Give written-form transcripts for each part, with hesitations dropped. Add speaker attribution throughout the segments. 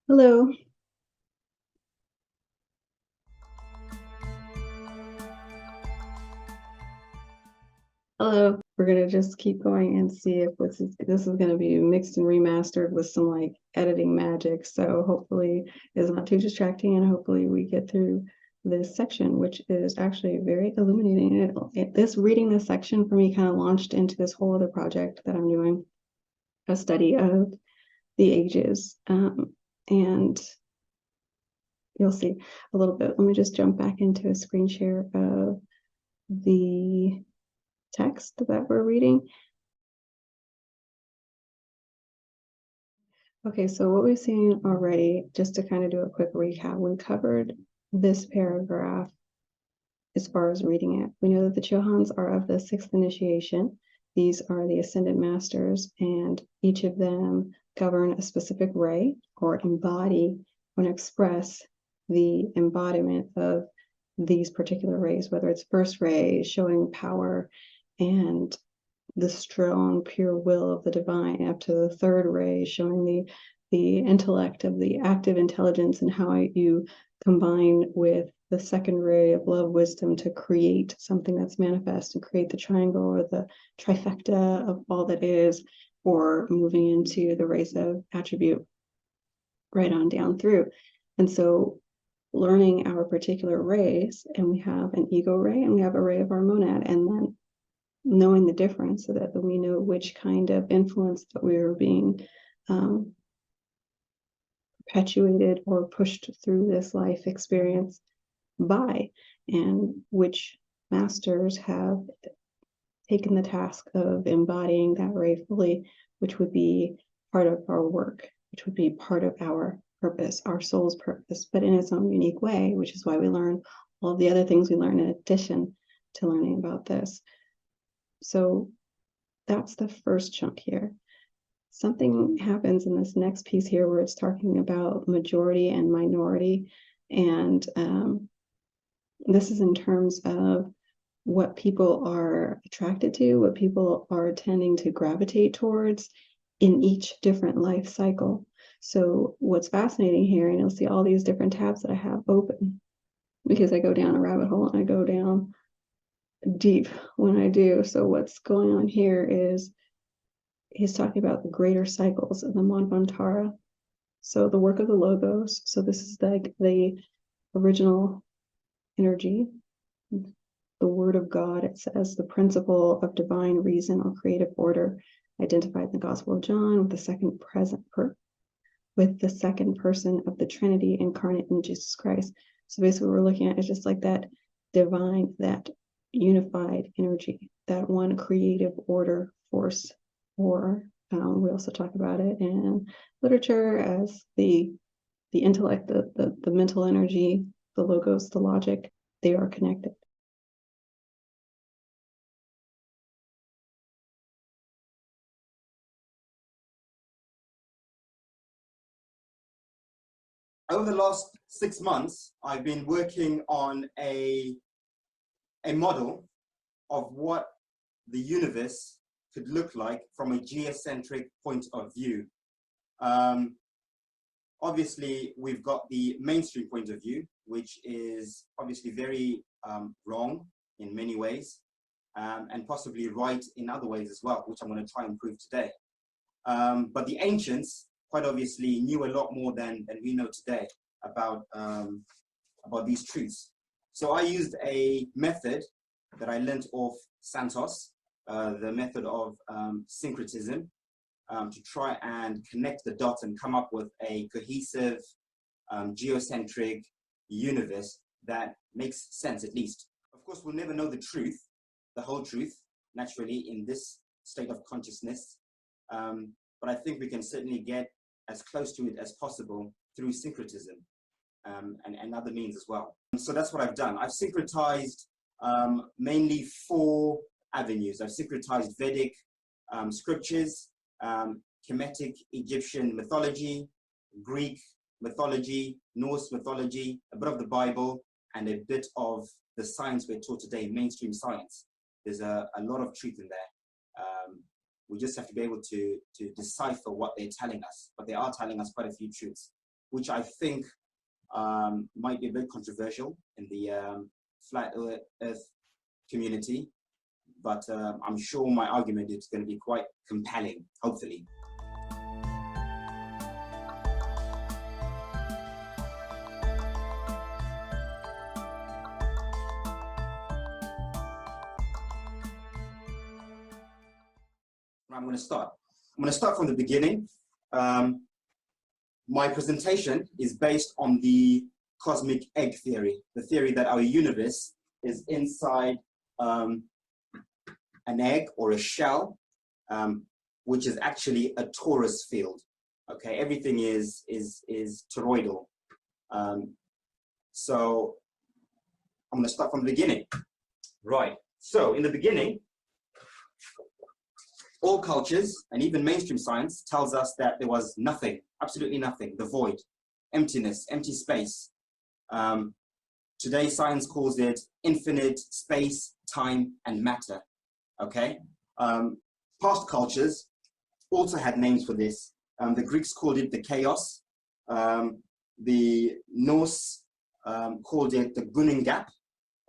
Speaker 1: Hello. Hello. We're gonna just keep going and see if this is gonna be mixed and remastered with some like editing magic. So hopefully it's not too distracting, and hopefully we get through this section, which is actually very illuminating. This reading this section for me kind of launched into this whole other project that I'm doing, a study of the ages. And you'll see a little bit. Let me just jump back into a screen share of the text that we're reading. Okay, so what we've seen already, just to kind of do a quick recap, we covered this paragraph as far as reading it. We know that the Chohans are of the sixth initiation. These are the ascended masters, and each of them govern a specific ray or embody or express the embodiment of these particular rays, whether it's first ray showing power and the strong, pure will of the divine, up to the third ray showing the intellect of the active intelligence and how you combine with the second ray of love, wisdom to create something that's manifest and create the triangle or the trifecta of all that is, or moving into the rays of attribute right on down through. And so learning our particular rays, and we have an ego ray and we have a ray of our monad, and then knowing the difference so that we know which kind of influence that we are being perpetuated or pushed through this life experience by, and which masters have taken the task of embodying that ray fully, which would be part of our work, which would be part of our purpose, our soul's purpose, but in its own unique way, which is why we learn all of the other things we learn in addition to learning about this. So that's the first chunk here. Something happens in this next piece here where it's talking about majority and minority. And this is in terms of what people are attracted to, what people are tending to gravitate towards in each different life cycle. So what's fascinating here, and you'll see all these different tabs that I have open, because I go down a rabbit hole and I go down deep when I do. So what's going on here is he's talking about the greater cycles of the Manvantara. So the work of the logos. So this is like the original energy, the word of God. It says the principle of divine reason or creative order identified in the Gospel of John with the second person of the Trinity incarnate in Jesus Christ. So basically what we're looking at is just like that divine, that unified energy, that one creative order force. Or we also talk about it in literature as the intellect, the mental energy, the logos, the logic. They are connected.
Speaker 2: Over the last 6 months, I've been working on a model of what the universe could look like from a geocentric point of view. Obviously, we've got the mainstream point of view, which is obviously very wrong in many ways, and possibly right in other ways as well, which I'm going to try and prove today. But the ancients, quite obviously, knew a lot more than we know today about these truths. So I used a method that I learned off Santos, the method of syncretism, to try and connect the dots and come up with a cohesive, geocentric universe that makes sense, at least. Of course, we'll never know the truth, the whole truth, naturally, in this state of consciousness. But I think we can certainly get as close to it as possible through syncretism and other means as well. So that's what I've done. I've syncretized mainly 4 avenues. I've syncretized Vedic scriptures, Kemetic Egyptian mythology, Greek mythology, Norse mythology, a bit of the Bible, and a bit of the science we're taught today, mainstream science. There's a lot of truth in there. We just have to be able to decipher what they're telling us, but they are telling us quite a few truths. which I think might be a bit controversial in the flat earth community, but I'm sure my argument is going to be quite compelling, hopefully. I'm going to start. I'm going to start from the beginning. My presentation is based on the cosmic egg theory, the theory that our universe is inside an egg or a shell, which is actually a torus field. Okay, everything is toroidal. So I'm going to start from the beginning. Right. So in the beginning, all cultures and even mainstream science tells us that there was nothing, absolutely nothing, the void, emptiness, empty space. Today, science calls it infinite space, time, and matter. Okay. Past cultures also had names for this. The Greeks called it the chaos. The Norse called it the Gunning Gap.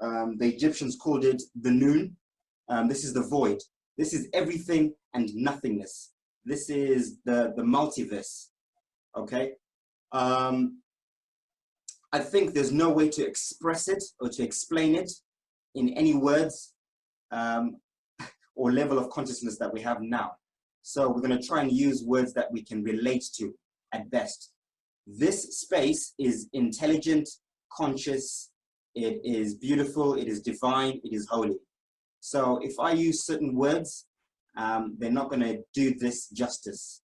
Speaker 2: The Egyptians called it the noon. This is the void. This is everything and nothingness. This is the multiverse. Okay. I think there's no way to express it or to explain it in any words or level of consciousness that we have now. So we're going to try and use words that we can relate to at best. This space is intelligent, conscious, it is beautiful, it is divine, it is holy. So if I use certain words, they're not going to do this justice,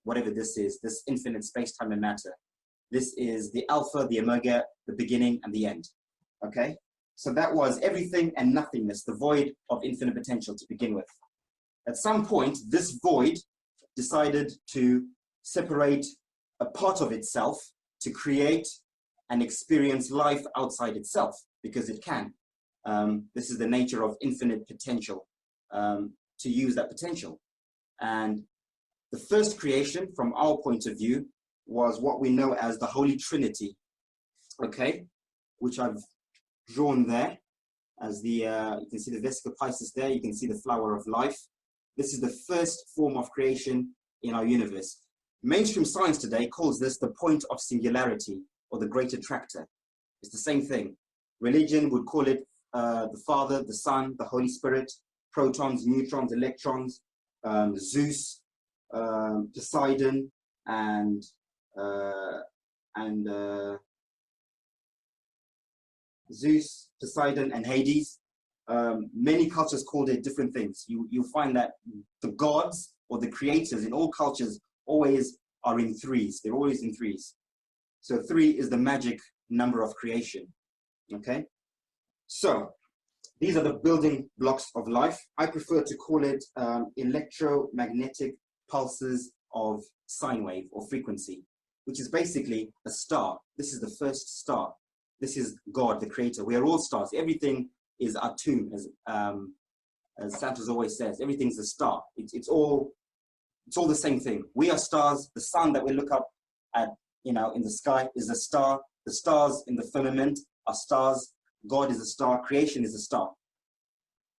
Speaker 2: whatever this is, this infinite space, time, and matter. This is the alpha, the omega, the beginning, and the end. Okay? So that was everything and nothingness, the void of infinite potential to begin with. At some point, this void decided to separate a part of itself to create and experience life outside itself, because it can. This is the nature of infinite potential, to use that potential. And the first creation, from our point of view, was what we know as the Holy Trinity, okay, which I've drawn there as the, you can see the Vesica Piscis there, you can see the flower of life. This is the first form of creation in our universe. Mainstream science today calls this the point of singularity, or the great attractor. It's the same thing. Religion would call it the Father, the Son, the Holy Spirit, protons, neutrons, electrons, Zeus, Poseidon, and Zeus, Poseidon, and Hades. Many cultures called it different things. You'll find that the gods or the creators in all cultures always are in threes. They're always in threes. So 3 is the magic number of creation. Okay? So these are the building blocks of life. I prefer to call it electromagnetic pulses of sine wave or frequency, which is basically a star. This is the first star. This is God, the creator. We are all stars. Everything is atum, as Santos always says. Everything's a star. It's all the same thing. We are stars. The sun that we look up at, in the sky is a star. The stars in the firmament are stars. God is a star. Creation is a star.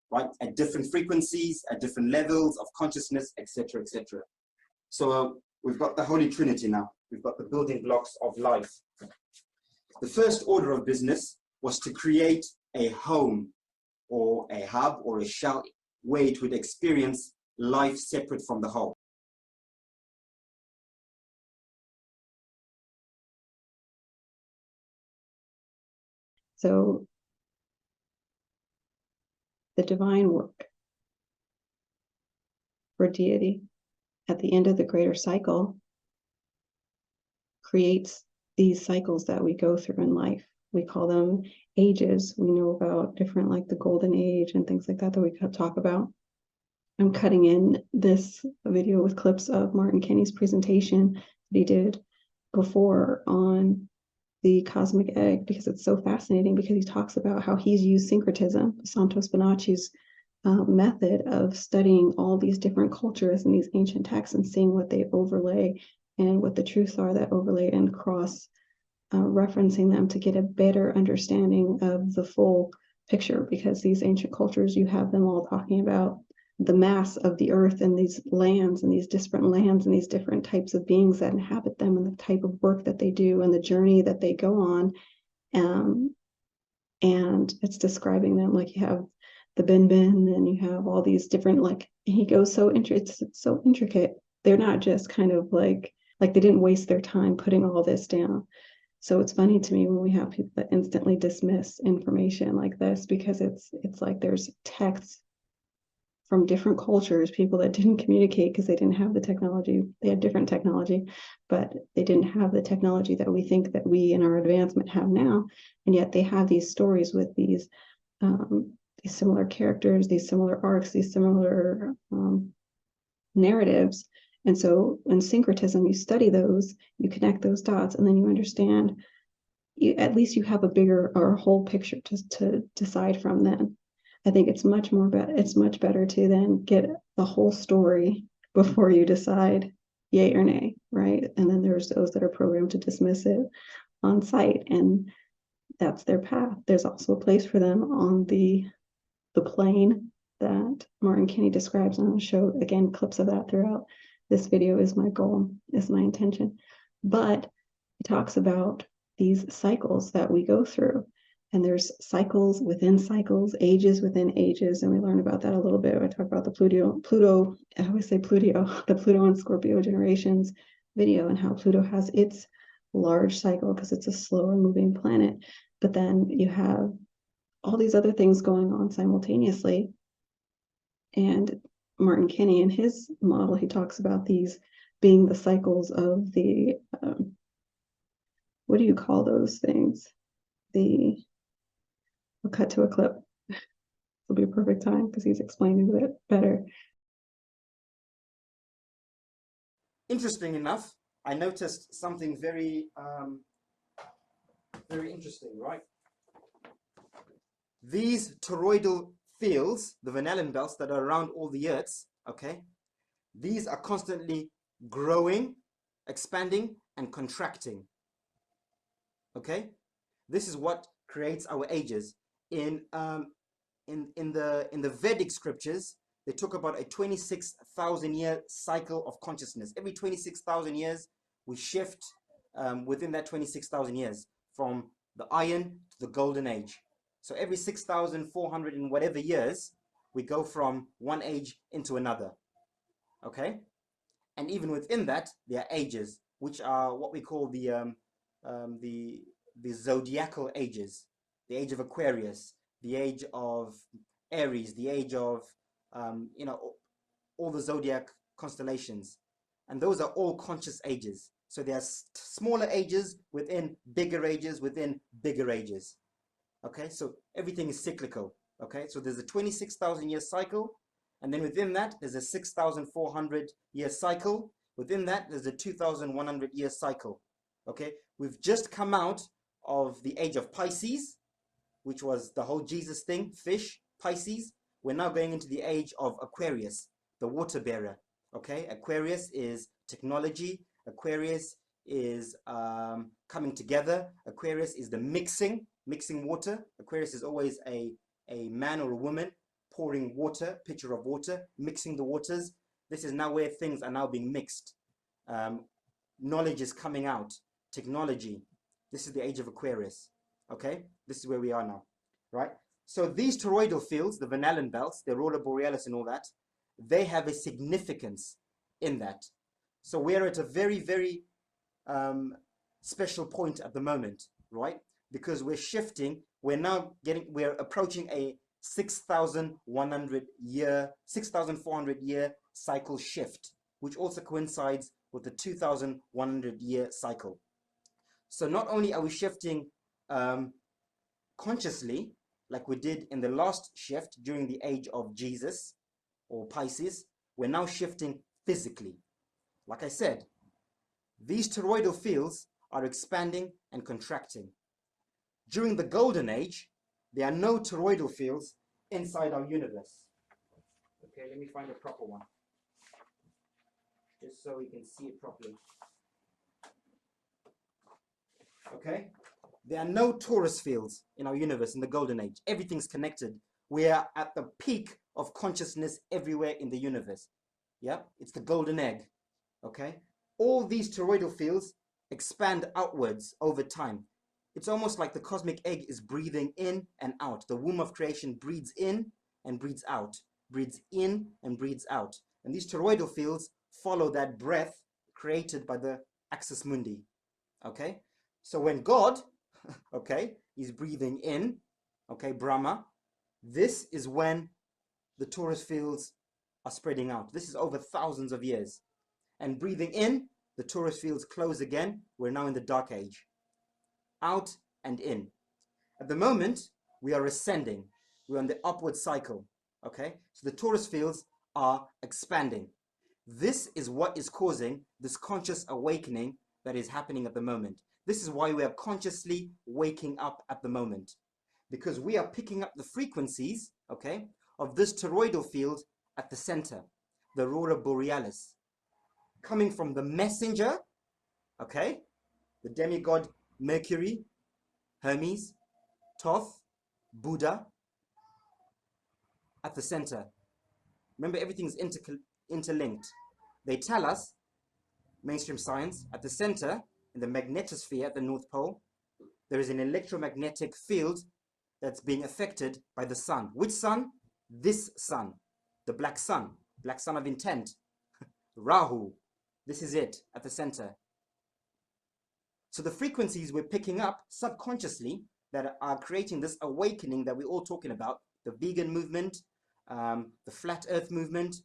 Speaker 2: Right? At different frequencies, at different levels of consciousness, etc., etc. So we've got the Holy Trinity now. We've got the building blocks of life. The first order of business was to create a home or a hub or a shell where it would experience life separate from the whole.
Speaker 1: So the divine work for deity at the end of the greater cycle creates these cycles that we go through in life. We call them ages. We know about different, like the golden age and things like that we could talk about. I'm cutting in this video with clips of Martin Kenny's presentation that he did before on the cosmic egg, because it's so fascinating, because he talks about how he's used syncretism, Santos Bonacci's method of studying all these different cultures and these ancient texts and seeing what they overlay and what the truths are that overlay and cross referencing them to get a better understanding of the full picture, because these ancient cultures, you have them all talking about the mass of the earth and these lands and these different lands and these different types of beings that inhabit them and the type of work that they do and the journey that they go on. And it's describing them, like you have the bin and you have all these different, like, he goes so it's so intricate. They're not just kind of like they didn't waste their time putting all this down. So it's funny to me when we have people that instantly dismiss information like this, because it's like there's texts from different cultures, people that didn't communicate because they didn't have the technology. They had different technology, but they didn't have the technology that we think that we in our advancement have now. And yet they have these stories with these similar characters, these similar arcs, these similar narratives. And so in syncretism, you study those, you connect those dots, and then you understand, at least you have a bigger or a whole picture to decide from then. I think it's much better to then get the whole story before you decide yay or nay, right? And then there's those that are programmed to dismiss it on sight, and that's their path. There's also a place for them on the plane that Martin Kinney describes, and I'll show again clips of that throughout this video. Is my goal, is my intention. But he talks about these cycles that we go through, and there's cycles within cycles, ages within ages, and we learn about that a little bit. I talk about the Pluto, I always say Pluto, the Pluto and Scorpio generations video, and how Pluto has its large cycle because it's a slower moving planet. But then you have all these other things going on simultaneously. And Martin Kinney, in his model, he talks about these being the cycles of the, what do you call those things? I'll cut to a clip. It'll be a perfect time because he's explaining it better.
Speaker 2: Interesting enough, I noticed something very, very interesting, right? These toroidal fields, the Van Allen belts that are around all the Earths, okay, these are constantly growing, expanding, and contracting. Okay, this is what creates our ages. In the Vedic scriptures, they talk about a 26,000 year cycle of consciousness. Every 26,000 years, we shift within that 26,000 years from the Iron to the Golden Age. So every 6,400 and whatever years, we go from one age into another. Okay, and even within that, there are ages, which are what we call the zodiacal ages: the age of Aquarius, the age of Aries, the age of all the zodiac constellations, and those are all conscious ages. So there are smaller ages within bigger ages within bigger ages. Okay, so everything is cyclical. Okay, so there's a 26,000 year cycle, and then within that there's a 6,400 year cycle. Within that there's a 2,100 year cycle. Okay, we've just come out of the age of Pisces, which was the whole Jesus thing, fish, Pisces. We're now going into the age of Aquarius, the water bearer. Okay, Aquarius is technology. Aquarius is coming together. Aquarius is the mixing water. Aquarius is always a man or a woman pouring water, pitcher of water, mixing the waters. This is now where things are now being mixed. Knowledge is coming out. Technology. This is the age of Aquarius. Okay, this is where we are now, right? So these toroidal fields, the Van Allen belts, the Aurora Borealis and all that, they have a significance in that. So we're at a very, very special point at the moment, right? Because we're shifting, we're approaching a 6,400 year cycle shift, which also coincides with the 2,100 year cycle. So not only are we shifting consciously, like we did in the last shift during the age of Jesus or Pisces, we're now shifting physically. Like I said, these toroidal fields are expanding and contracting. During the Golden Age, there are no toroidal fields inside our universe. Okay, let me find a proper one, just so we can see it properly. okay? There are no torus fields in our universe in the golden age. Everything's connected. We are at the peak of consciousness everywhere in the universe. Yeah, it's the golden egg, okay? All these toroidal fields expand outwards over time. It's almost like the cosmic egg is breathing in and out. The womb of creation breathes in and breathes out, breathes in and breathes out. And these toroidal fields follow that breath created by the axis mundi, okay? So when God, okay, is breathing in, okay, Brahma, this is when the torus fields are spreading out. This is over thousands of years. And breathing in, the torus fields close again. We're now in the dark age. Out and in. At the moment, we are ascending. We're on the upward cycle, okay? So the torus fields are expanding. This is what is causing this conscious awakening that is happening at the moment. This is why we are consciously waking up at the moment, because we are picking up the frequencies, okay, of this toroidal field at the center, the aurora borealis, coming from the messenger, okay, the demigod Mercury, Hermes, Thoth, Buddha, at the center. Remember, everything's interlinked. They tell us, mainstream science, at the center, in the magnetosphere at the North Pole, there is an electromagnetic field that's being affected by the sun. Which sun? This sun, the black sun of intent, Rahu. This is it at the center. So the frequencies we're picking up subconsciously that are creating this awakening that we're all talking about, the vegan movement, the flat earth movement,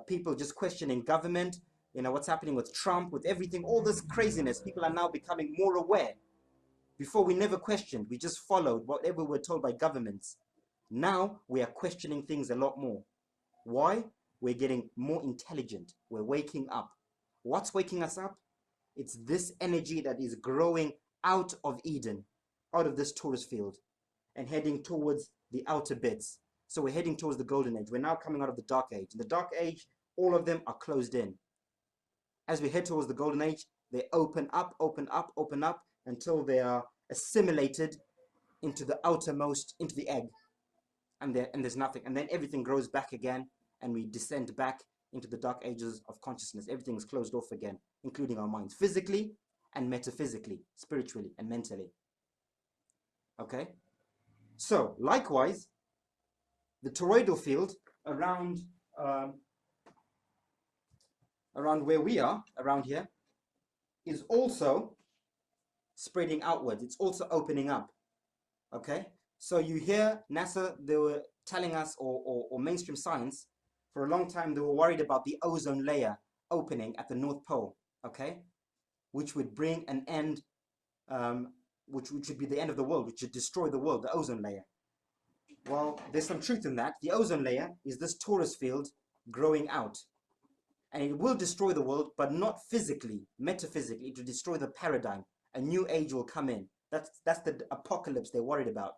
Speaker 2: people just questioning government, you know, what's happening with Trump, with everything, all this craziness. People are now becoming more aware. Before, we never questioned. We just followed whatever we're told by governments. Now we are questioning things a lot more. Why? We're getting more intelligent. We're waking up. What's waking us up? It's this energy that is growing out of Eden, out of this torus field, and heading towards the outer bits. So we're heading towards the golden age. We're now coming out of the dark age. In the dark age, all of them are closed in. As we head towards the golden age, they open up, until they are assimilated into the outermost, into the egg. And there's nothing. And then everything grows back again, and we descend back into the dark ages of consciousness. Everything's closed off again, including our minds, physically and metaphysically, spiritually and mentally. Okay? So, likewise, the toroidal field around where we are, around here, is also spreading outwards. It's also opening up. Okay? So you hear NASA, they were telling us, or mainstream science, for a long time, they were worried about the ozone layer opening at the North Pole, okay? Which would bring an end, which would be the end of the world, which would destroy the world, the ozone layer. Well, there's some truth in that. The ozone layer is this torus field growing out. And it will destroy the world, but not physically, metaphysically. It will destroy the paradigm. A new age will come in. That's the apocalypse they're worried about.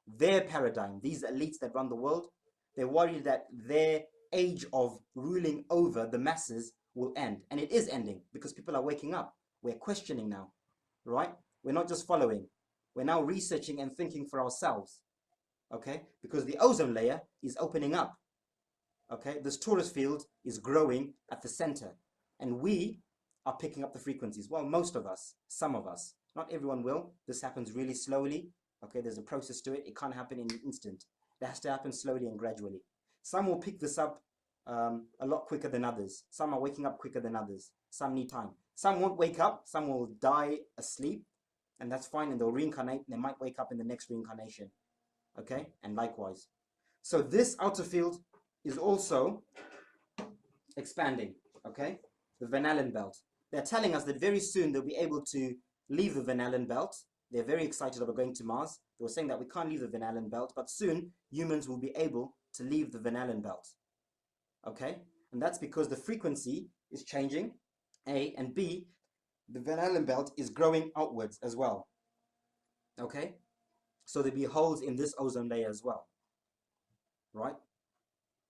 Speaker 2: Their paradigm, these elites that run the world, they're worried that their age of ruling over the masses will end. And it is ending because people are waking up. We're questioning now, right? We're not just following. We're now researching and thinking for ourselves, okay? Because the ozone layer is opening up, okay? This torus field is growing at the center, and we are picking up the frequencies. Well, most of us, some of us, not everyone will. This happens really slowly, okay? There's a process to it. It can't happen in an instant. It has to happen slowly and gradually. Some will pick this up a lot quicker than others. Some are waking up quicker than others. Some need time. Some won't wake up. Some will die asleep, and that's fine, and they'll reincarnate, and they might wake up in the next reincarnation, okay? And likewise. So this outer field is also expanding, okay? The Van Allen belt. They're telling us that very soon they'll be able to leave the Van Allen belt. They're very excited about going to Mars. They were saying that we can't leave the Van Allen belt, but soon humans will be able to leave the Van Allen belt. Okay? And that's because the frequency is changing, A, and B, the Van Allen belt is growing outwards as well. Okay? So there'll be holes in this ozone layer as well. Right?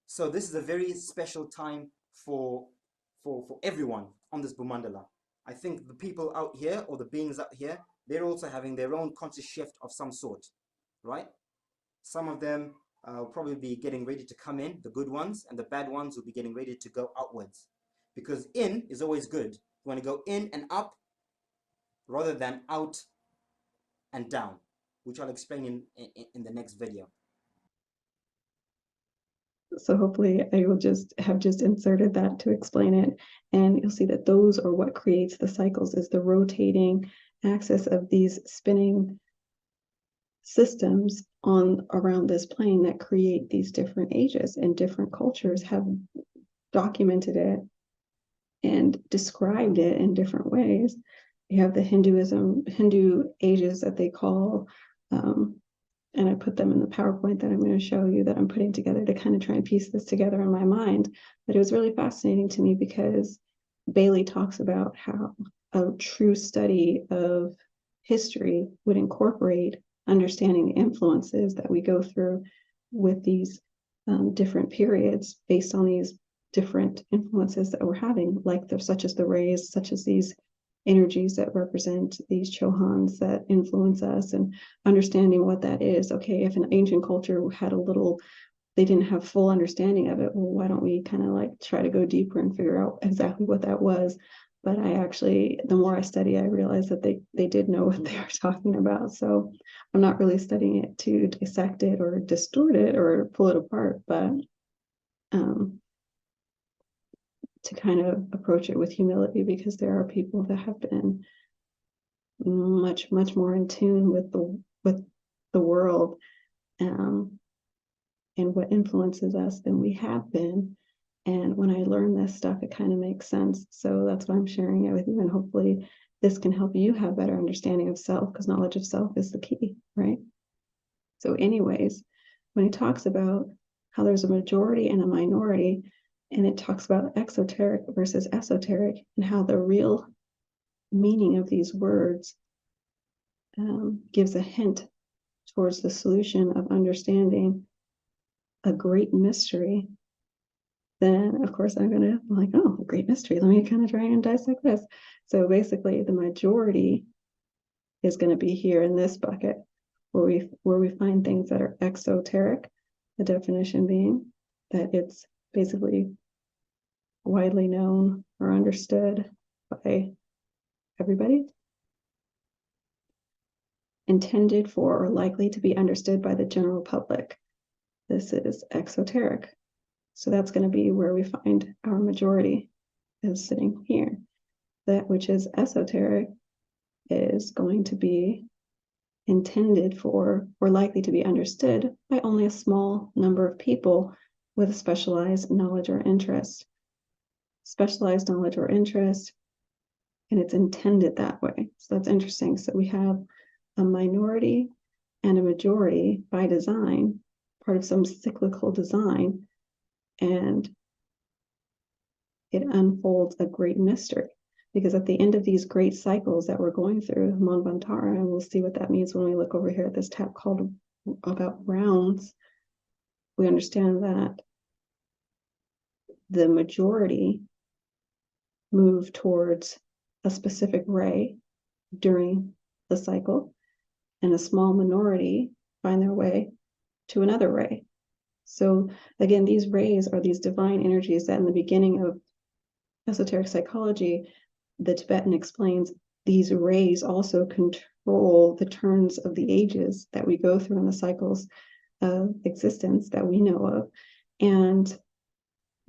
Speaker 2: So this is a very special time for everyone on this Bhumandala. I think the people out here, or the beings out here, they're also having their own conscious shift of some sort, right? Some of them will probably be getting ready to come in, the good ones, and the bad ones will be getting ready to go outwards. Because in is always good. You want to go in and up rather than out and down, which I'll explain in the next video.
Speaker 1: So hopefully I will just inserted that to explain it. And you'll see that those are what creates the cycles, is the rotating axis of these spinning systems on around this plane that create these different ages, and different cultures have documented it and described it in different ways. You have the Hindu ages that they call, and I put them in the PowerPoint that I'm going to show you, that I'm putting together to kind of try and piece this together in my mind. But it was really fascinating to me because Bailey talks about how a true study of history would incorporate understanding the influences that we go through with these different periods based on these different influences that we're having, like such as the rays, such as these energies that represent these chohans that influence us, and understanding what that is. Okay, if an ancient culture had they didn't have full understanding of it, well, why don't we kind of like try to go deeper and figure out exactly what that was? But the more I study, I realize that they did know what they were talking about. So I'm not really studying it to dissect it or distort it or pull it apart, but to kind of approach it with humility, because there are people that have been much more in tune with the world, and what influences us than we have been. And when I learn this stuff, it kind of makes sense. So that's why I'm sharing it with you, and hopefully this can help you have better understanding of self, because knowledge of self is the key, right? So anyways, when he talks about how there's a majority and a minority, and it talks about exoteric versus esoteric, and how the real meaning of these words gives a hint towards the solution of understanding a great mystery, then of course I'm like, oh, a great mystery. Let me kind of try and dissect this. So basically the majority is going to be here in this bucket, where we find things that are exoteric, the definition being that it's basically widely known or understood by everybody, intended for or likely to be understood by the general public. This is exoteric. So that's going to be where we find our majority, is sitting here. That which is esoteric is going to be intended for or likely to be understood by only a small number of people with a specialized knowledge or interest. Specialized knowledge or interest, and it's intended that way. So that's interesting. So we have a minority and a majority by design, part of some cyclical design, and it unfolds a great mystery. Because at the end of these great cycles that we're going through, Manvantara, and we'll see what that means when we look over here at this tab called about rounds, we understand that the majority move towards a specific ray during the cycle, and a small minority find their way to another ray. So again, these rays are these divine energies that in the beginning of esoteric psychology, the Tibetan explains these rays also control the turns of the ages that we go through in the cycles of existence that we know of. And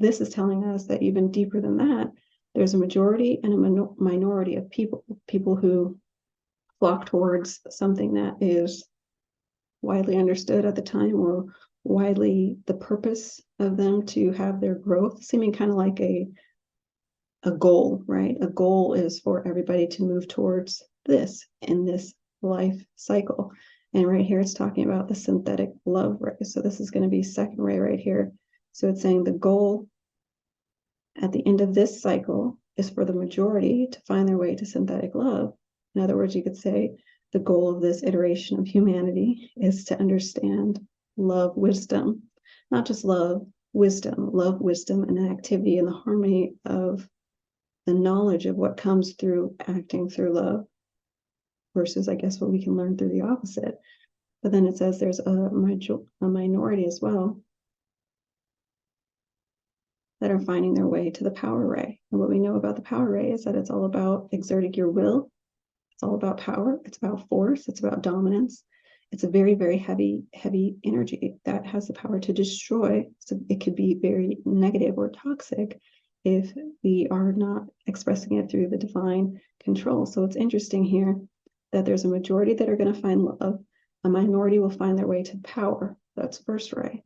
Speaker 1: this is telling us that even deeper than that, there's a majority and a minority of people who flock towards something that is widely understood at the time, or widely the purpose of them to have their growth, seeming kind of like a goal, right? A goal is for everybody to move towards this in this life cycle. And right here, it's talking about the synthetic love ray. So this is going to be second ray right here. So it's saying the goal at the end of this cycle is for the majority to find their way to synthetic love. In other words, you could say the goal of this iteration of humanity is to understand love, wisdom, not just love, wisdom, and the activity and the harmony of the knowledge of what comes through acting through love versus, I guess, what we can learn through the opposite. But then it says there's a minority as well that are finding their way to the power ray. And what we know about the power ray is that it's all about exerting your will. It's all about power. It's about force. It's about dominance. It's a very, very heavy energy that has the power to destroy. So it could be very negative or toxic if we are not expressing it through the divine control. So it's interesting here that there's a majority that are going to find love. A minority will find their way to power. That's first ray.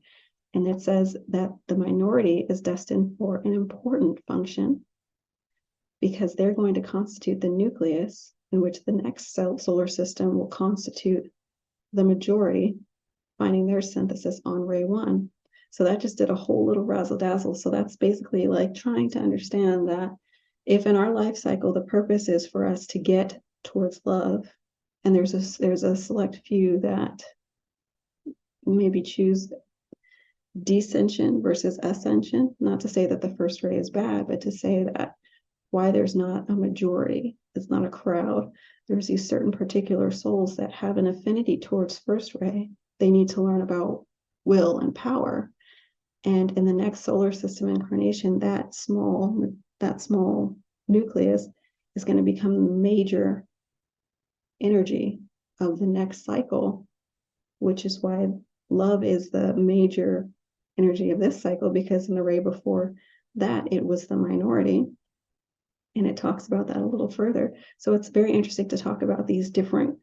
Speaker 1: And it says that the minority is destined for an important function because they're going to constitute the nucleus in which the next solar system will constitute the majority, finding their synthesis on ray 1. So that just did a whole little razzle dazzle. So that's basically like trying to understand that if in our life cycle the purpose is for us to get towards love, and there's a select few that maybe choose descension versus ascension, not to say that the first ray is bad, but to say that why there's not a majority, it's not a crowd. There's these certain particular souls that have an affinity towards first ray. They need to learn about will and power. And in the next solar system incarnation, that small nucleus is going to become the major energy of the next cycle, which is why love is the major energy of this cycle, because in the ray before that, it was the minority. And it talks about that a little further. So it's very interesting to talk about these different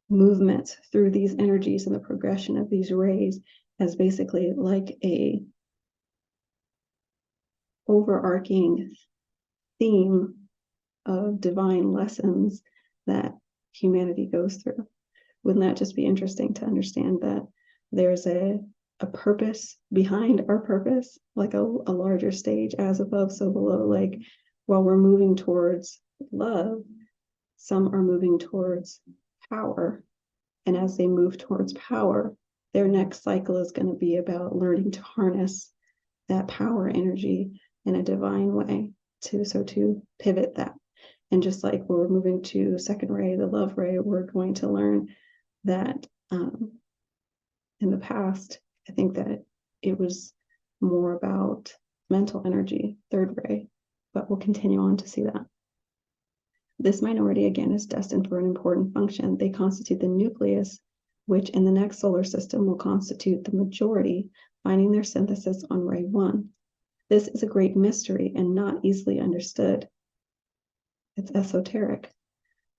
Speaker 1: movements through these energies and the progression of these rays as basically like a overarching theme of divine lessons that humanity goes through. Wouldn't that just be interesting to understand that there's a purpose behind our purpose, like a larger stage, as above, so below. Like while we're moving towards love, some are moving towards power. And as they move towards power, their next cycle is going to be about learning to harness that power energy in a divine way to pivot that. And just like we're moving to second ray, the love ray, we're going to learn that in the past, I think that it was more about mental energy, third ray, but we'll continue on to see that. This minority, again, is destined for an important function. They constitute the nucleus, which in the next solar system will constitute the majority, finding their synthesis on ray 1. This is a great mystery and not easily understood. It's esoteric,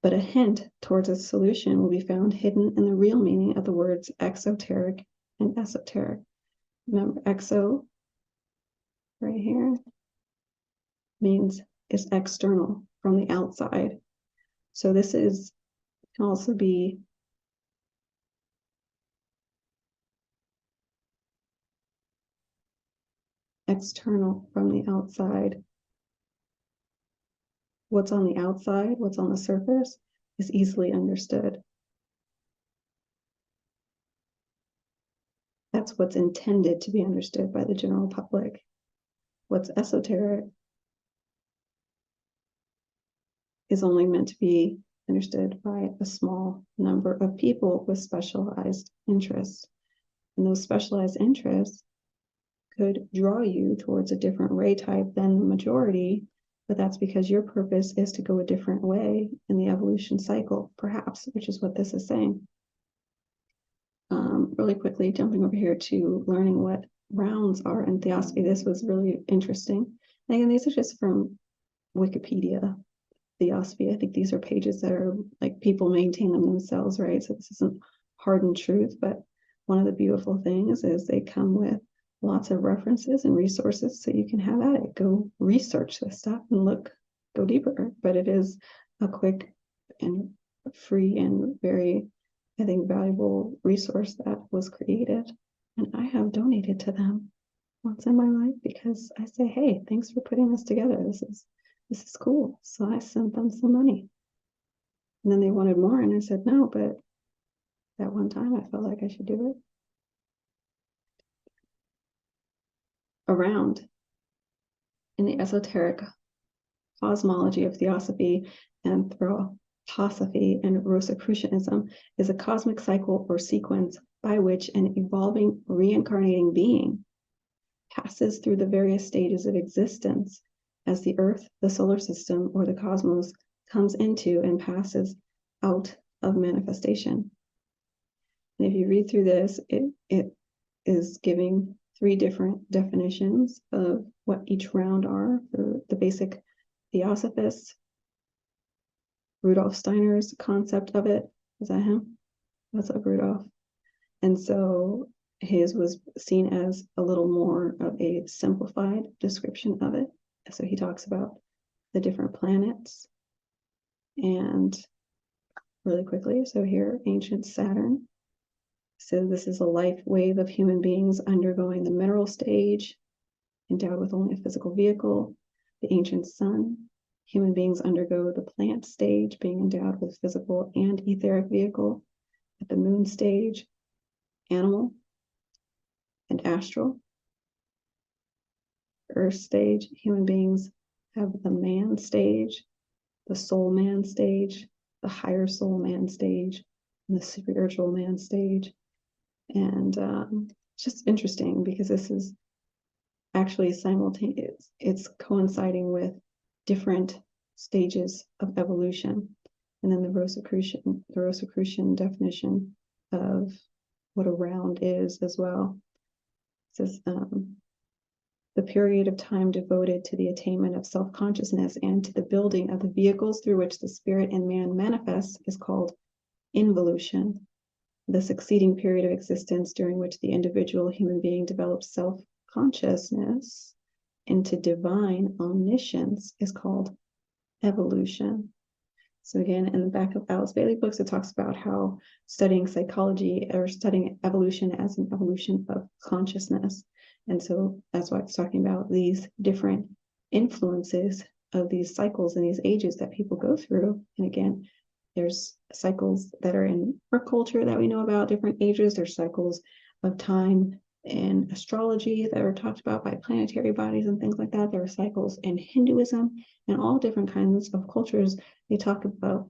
Speaker 1: but a hint towards a solution will be found hidden in the real meaning of the words exoteric and esoteric. Remember, exo, right here, means is external, from the outside. So this can also be external, from the outside. What's on the outside, what's on the surface, is easily understood. That's what's intended to be understood by the general public. What's esoteric is only meant to be understood by a small number of people with specialized interests. And those specialized interests could draw you towards a different ray type than the majority, but that's because your purpose is to go a different way in the evolution cycle, perhaps, which is what this is saying. Really quickly, jumping over here to learning what rounds are in Theosophy. This was really interesting. And again, these are just from Wikipedia. Theosophy. I think these are pages that are like people maintain them themselves, right? So this isn't hardened truth, but one of the beautiful things is they come with lots of references and resources so you can have at it. Go research this stuff and go deeper. But it is a quick and free and very, I think, valuable resource that was created. And I have donated to them once in my life because I say, hey, thanks for putting this together. This is cool. So I sent them some money. And then they wanted more. And I said, no, but that one time I felt like I should do it. Around in the esoteric cosmology of theosophy, anthroposophy, and Rosicrucianism is a cosmic cycle or sequence by which an evolving, reincarnating being passes through the various stages of existence as the Earth, the solar system, or the cosmos comes into and passes out of manifestation. And if you read through this, it is giving 3 different definitions of what each round are for the basic theosophists. Rudolf Steiner's concept of it, is that him? What's up, Rudolf? And so his was seen as a little more of a simplified description of it. So he talks about the different planets. And really quickly, so here, ancient Saturn. So this is a life wave of human beings undergoing the mineral stage, endowed with only a physical vehicle. The ancient sun, human beings undergo the plant stage, being endowed with physical and etheric vehicle. At the moon stage, animal and astral. Earth stage, human beings have the man stage, the soul man stage, the higher soul man stage, and the spiritual man stage. And it's just interesting because this is actually simultaneous. It's coinciding with different stages of evolution. And then the Rosicrucian definition of what a round is as well. It says the period of time devoted to the attainment of self-consciousness and to the building of the vehicles through which the spirit in man manifests is called involution. The succeeding period of existence during which the individual human being develops self-consciousness into divine omniscience is called evolution. So again, in the back of Alice Bailey books, it talks about how studying psychology or studying evolution as an evolution of consciousness. And so that's why it's talking about these different influences of these cycles and these ages that people go through. And again, there's cycles that are in our culture that we know about, different ages. There's cycles of time in astrology that are talked about by planetary bodies and things like that. There are cycles in Hinduism and all different kinds of cultures. They talk about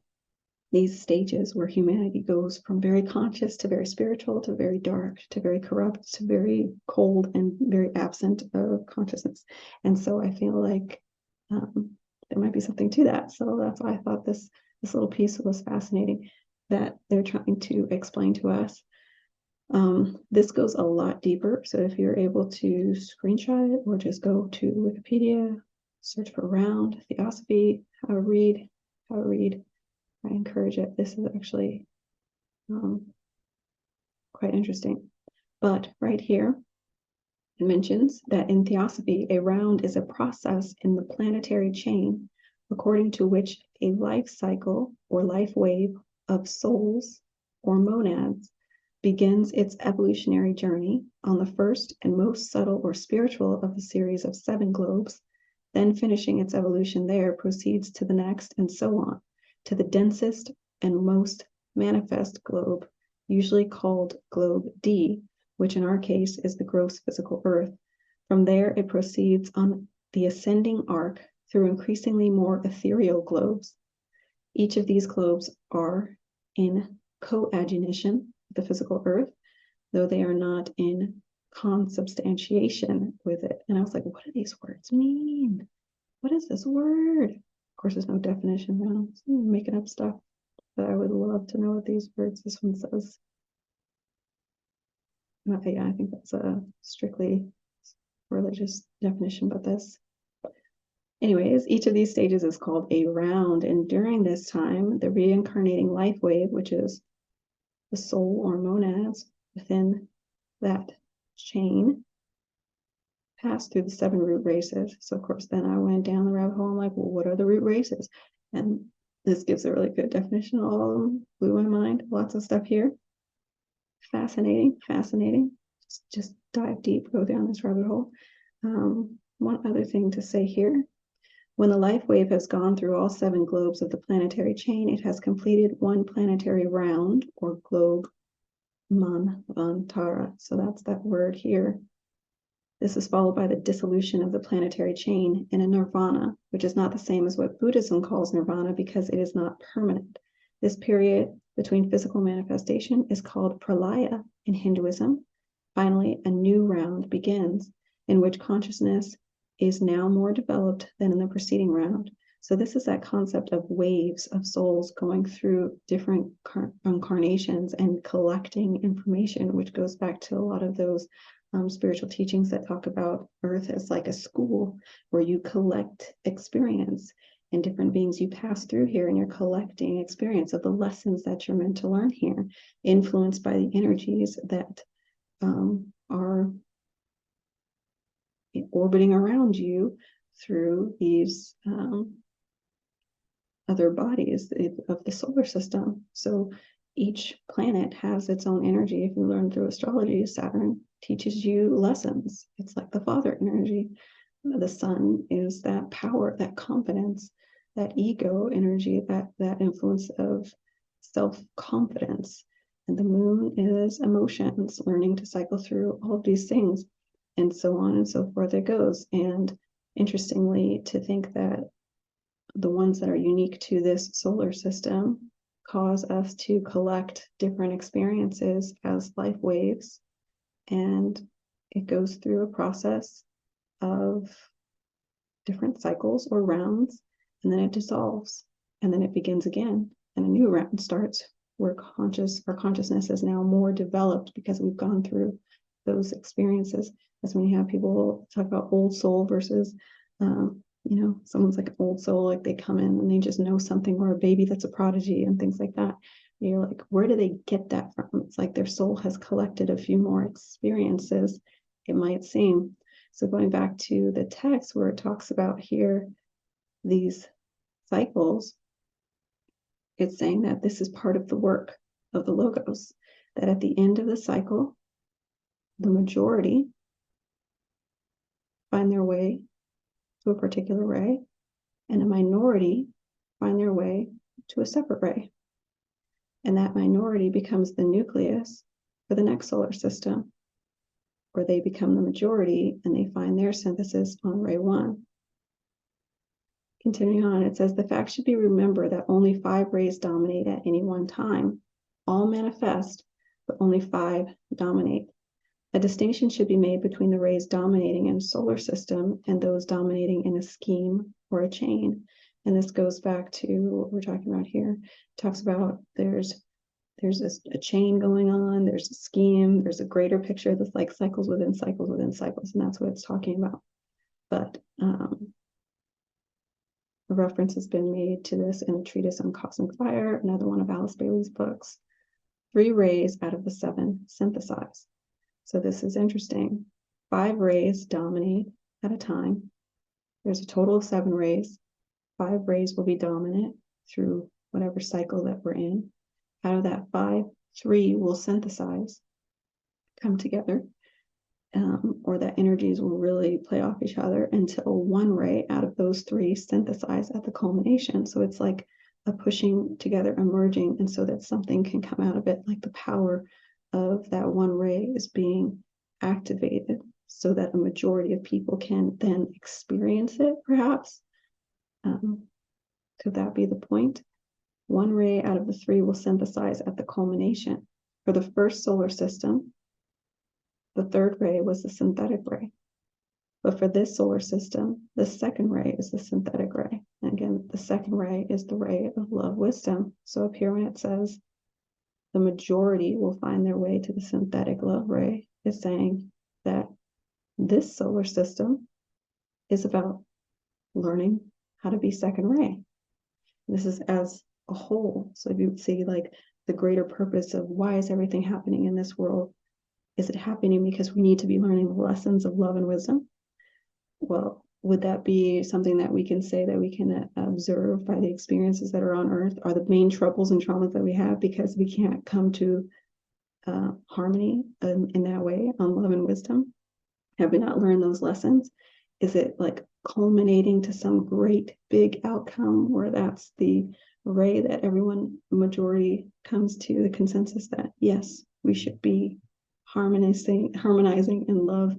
Speaker 1: these stages where humanity goes from very conscious to very spiritual to very dark to very corrupt to very cold and very absent of consciousness. And so I feel like there might be something to that. So that's why I thought this little piece was fascinating that they're trying to explain to us. This goes a lot deeper. So if you're able to screenshot it or just go to Wikipedia, search for round theosophy, how to read, I encourage it. This is actually quite interesting. But right here, it mentions that in theosophy, a round is a process in the planetary chain according to which a life cycle or life wave of souls or monads begins its evolutionary journey on the first and most subtle or spiritual of the series of 7 globes, then finishing its evolution there, proceeds to the next, and so on, to the densest and most manifest globe, usually called globe D, which in our case is the gross physical earth. From there, it proceeds on the ascending arc through increasingly more ethereal globes. Each of these globes are in coadunition with the physical earth, though they are not in consubstantiation with it. And I was like, what do these words mean? What is this word? Of course, there's no definition now. So I'm making up stuff, but I would love to know what these words this one says. Yeah, I think that's a strictly religious definition, but this. Anyways, each of these stages is called a round, and during this time, the reincarnating life wave, which is the soul or monads within that chain, pass through the 7 root races. So of course, then I went down the rabbit hole. I'm like, well, what are the root races? And this gives a really good definition of all of them. Blew my mind. Lots of stuff here. Fascinating. Just dive deep, go down this rabbit hole. One other thing to say here. When the life wave has gone through all 7 globes of the planetary chain, it has completed 1 planetary round, or globe manvantara. So that's that word here. This is followed by the dissolution of the planetary chain in a nirvana, which is not the same as what Buddhism calls nirvana because it is not permanent. This period between physical manifestation is called pralaya in Hinduism. Finally, a new round begins in which consciousness is now more developed than in the preceding round. So this is that concept of waves of souls going through different incarnations and collecting information, which goes back to a lot of those spiritual teachings that talk about Earth as like a school where you collect experience, and different beings you pass through here, and you're collecting experience of the lessons that you're meant to learn here, influenced by the energies that are orbiting around you through these other bodies of the solar system. So each planet has its own energy. If you learn through astrology, Saturn teaches you lessons. It's like the father energy. The sun is that power, that confidence, that ego energy, that influence of self-confidence. And the moon is emotions, learning to cycle through all of these things, and so on and so forth it goes. And interestingly, to think that the ones that are unique to this solar system cause us to collect different experiences as life waves, and it goes through a process of different cycles or rounds, and then it dissolves, and then it begins again, and a new round starts where our consciousness is now more developed because we've gone through those experiences. That's when you have people talk about old soul versus someone's like an old soul, like they come in and they just know something, or a baby that's a prodigy and things like that. You're like, where do they get that from? It's like their soul has collected a few more experiences, it might seem. So going back to the text where it talks about here these cycles, it's saying that this is part of the work of the Logos, that at the end of the cycle, the majority find their way to a particular ray, and a minority find their way to a separate ray. And that minority becomes the nucleus for the next solar system, where they become the majority and they find their synthesis on ray 1. Continuing on, it says, the fact should be remembered that only 5 rays dominate at any one time. All manifest, but only 5 dominate. A distinction should be made between the rays dominating in a solar system and those dominating in a scheme or a chain. And this goes back to what we're talking about here. It talks about there's a chain going on, there's a scheme, there's a greater picture that's like cycles within cycles within cycles, and that's what it's talking about. But a reference has been made to this in a treatise on cosmic fire, another one of Alice Bailey's books. 3 rays out of the 7 synthesize. So this is interesting. 5 rays dominate at a time. There's a total of 7 rays. 5 rays will be dominant through whatever cycle that we're in. Out of that 5, 3 will synthesize, come together, or that energies will really play off each other until 1 ray out of those 3 synthesize at the culmination. So it's like a pushing together, a merging, and so that something can come out of it, like the power of that 1 ray is being activated so that a majority of people can then experience it, perhaps. Could that be the point? 1 ray out of the 3 will synthesize at the culmination. For the first solar system, the 3rd ray was the synthetic ray. But for this solar system, the 2nd ray is the synthetic ray. And again, the 2nd ray is the ray of love wisdom. So up here when it says the majority will find their way to the synthetic love ray, is saying that this solar system is about learning how to be 2nd ray. This is as a whole. So if you would see like the greater purpose of why is everything happening in this world? Is it happening because we need to be learning the lessons of love and wisdom? Well, would that be something that we can say that we can observe by the experiences that are on Earth? Are the main troubles and traumas that we have because we can't come to harmony in that way on love and wisdom? Have we not learned those lessons? Is it like culminating to some great big outcome where that's the ray that everyone, majority, comes to the consensus that yes, we should be harmonizing in love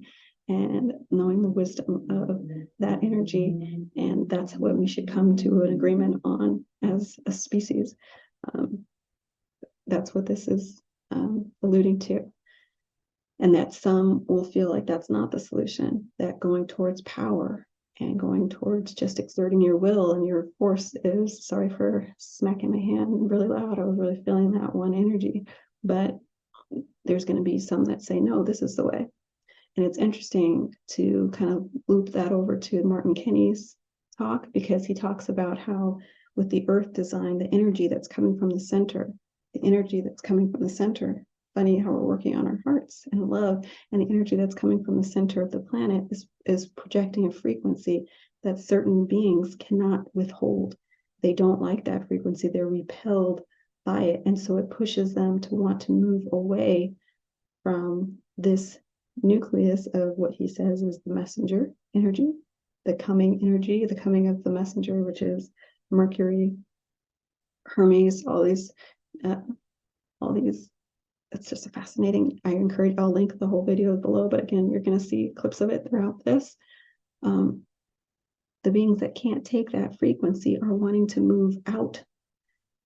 Speaker 1: and knowing the wisdom of that energy. And that's what we should come to an agreement on as a species. That's what this is alluding to. And that some will feel like that's not the solution, that going towards power and going towards just exerting your will and your force is, sorry for smacking my hand really loud, I was really feeling that one energy, but there's going to be some that say, no, this is the way. And it's interesting to kind of loop that over to Martin Kinney's talk, because he talks about how with the earth design, the energy that's coming from the center, funny how we're working on our hearts and love, and the energy that's coming from the center of the planet is projecting a frequency that certain beings cannot withhold. They don't like that frequency. They're repelled by it. And so it pushes them to want to move away from this nucleus of what he says is the messenger energy, the coming of the messenger, which is Mercury, Hermes, all these, it's just a fascinating, I'll link the whole video below, but again, you're going to see clips of it throughout this. The beings that can't take that frequency are wanting to move out.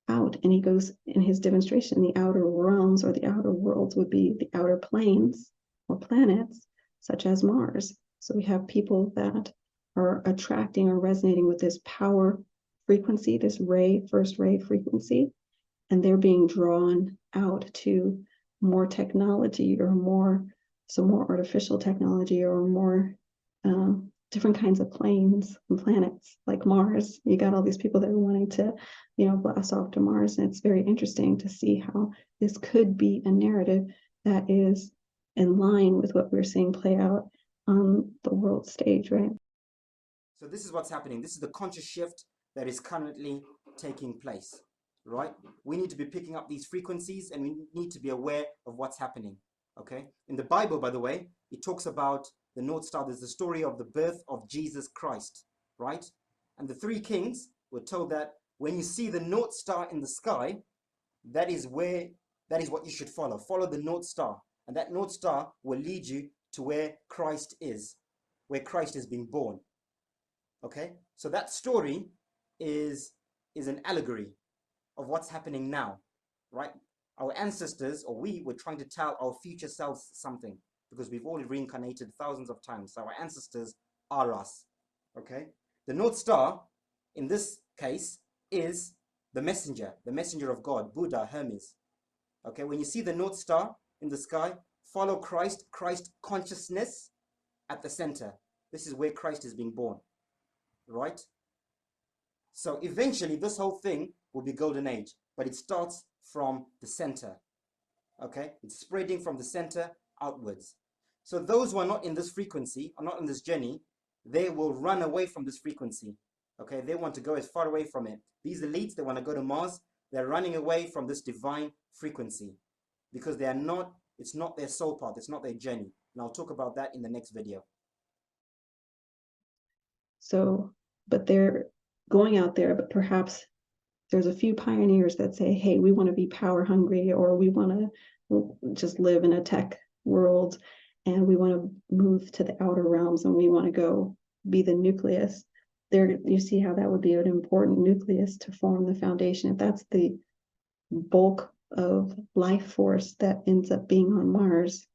Speaker 1: And he goes in his demonstration, the outer realms or the outer worlds would be the outer planes or planets, such as Mars. So we have people that are attracting or resonating with this power frequency, this first ray frequency, and they're being drawn out to more technology or more artificial technology or more different kinds of planes and planets like Mars. You got all these people that are wanting to, blast off to Mars. And it's very interesting to see how this could be a narrative that is in line with what we're seeing play out on the world stage, right?
Speaker 2: So this is what's happening. This is the conscious shift that is currently taking place, right? We need to be picking up these frequencies and we need to be aware of what's happening, okay? In the Bible, by the way, it talks about the North Star. There's the story of the birth of Jesus Christ, right? And the three kings were told that when you see the North Star in the sky, that is what you should follow. Follow the North Star. And that North Star will lead you to where Christ is being born. Okay? So that story is an allegory of what's happening now, right? Our ancestors, or we, were trying to tell our future selves something, because we've all reincarnated thousands of times. So our ancestors are us, okay? The North Star, in this case, is the messenger of God, Buddha, Hermes. Okay, when you see the North Star in the sky, follow Christ consciousness at the center. This is where Christ is being born, right? So eventually this whole thing will be golden age, but it starts from the center, okay? It's spreading from the center outwards. So those who are not in this frequency, are not in this journey, they will run away from this frequency, okay? They want to go as far away from it. These elites, they want to go to Mars. They're running away from this divine frequency because it's not their soul path, it's not their journey. And I'll talk about that in the next video.
Speaker 1: So, but they're going out there, but perhaps there's a few pioneers that say, hey, we want to be power hungry, or we want to just live in a tech world, and we want to move to the outer realms, and we want to go be the nucleus. There, you see how that would be an important nucleus to form the foundation. If that's the bulk of life force that ends up being on Mars,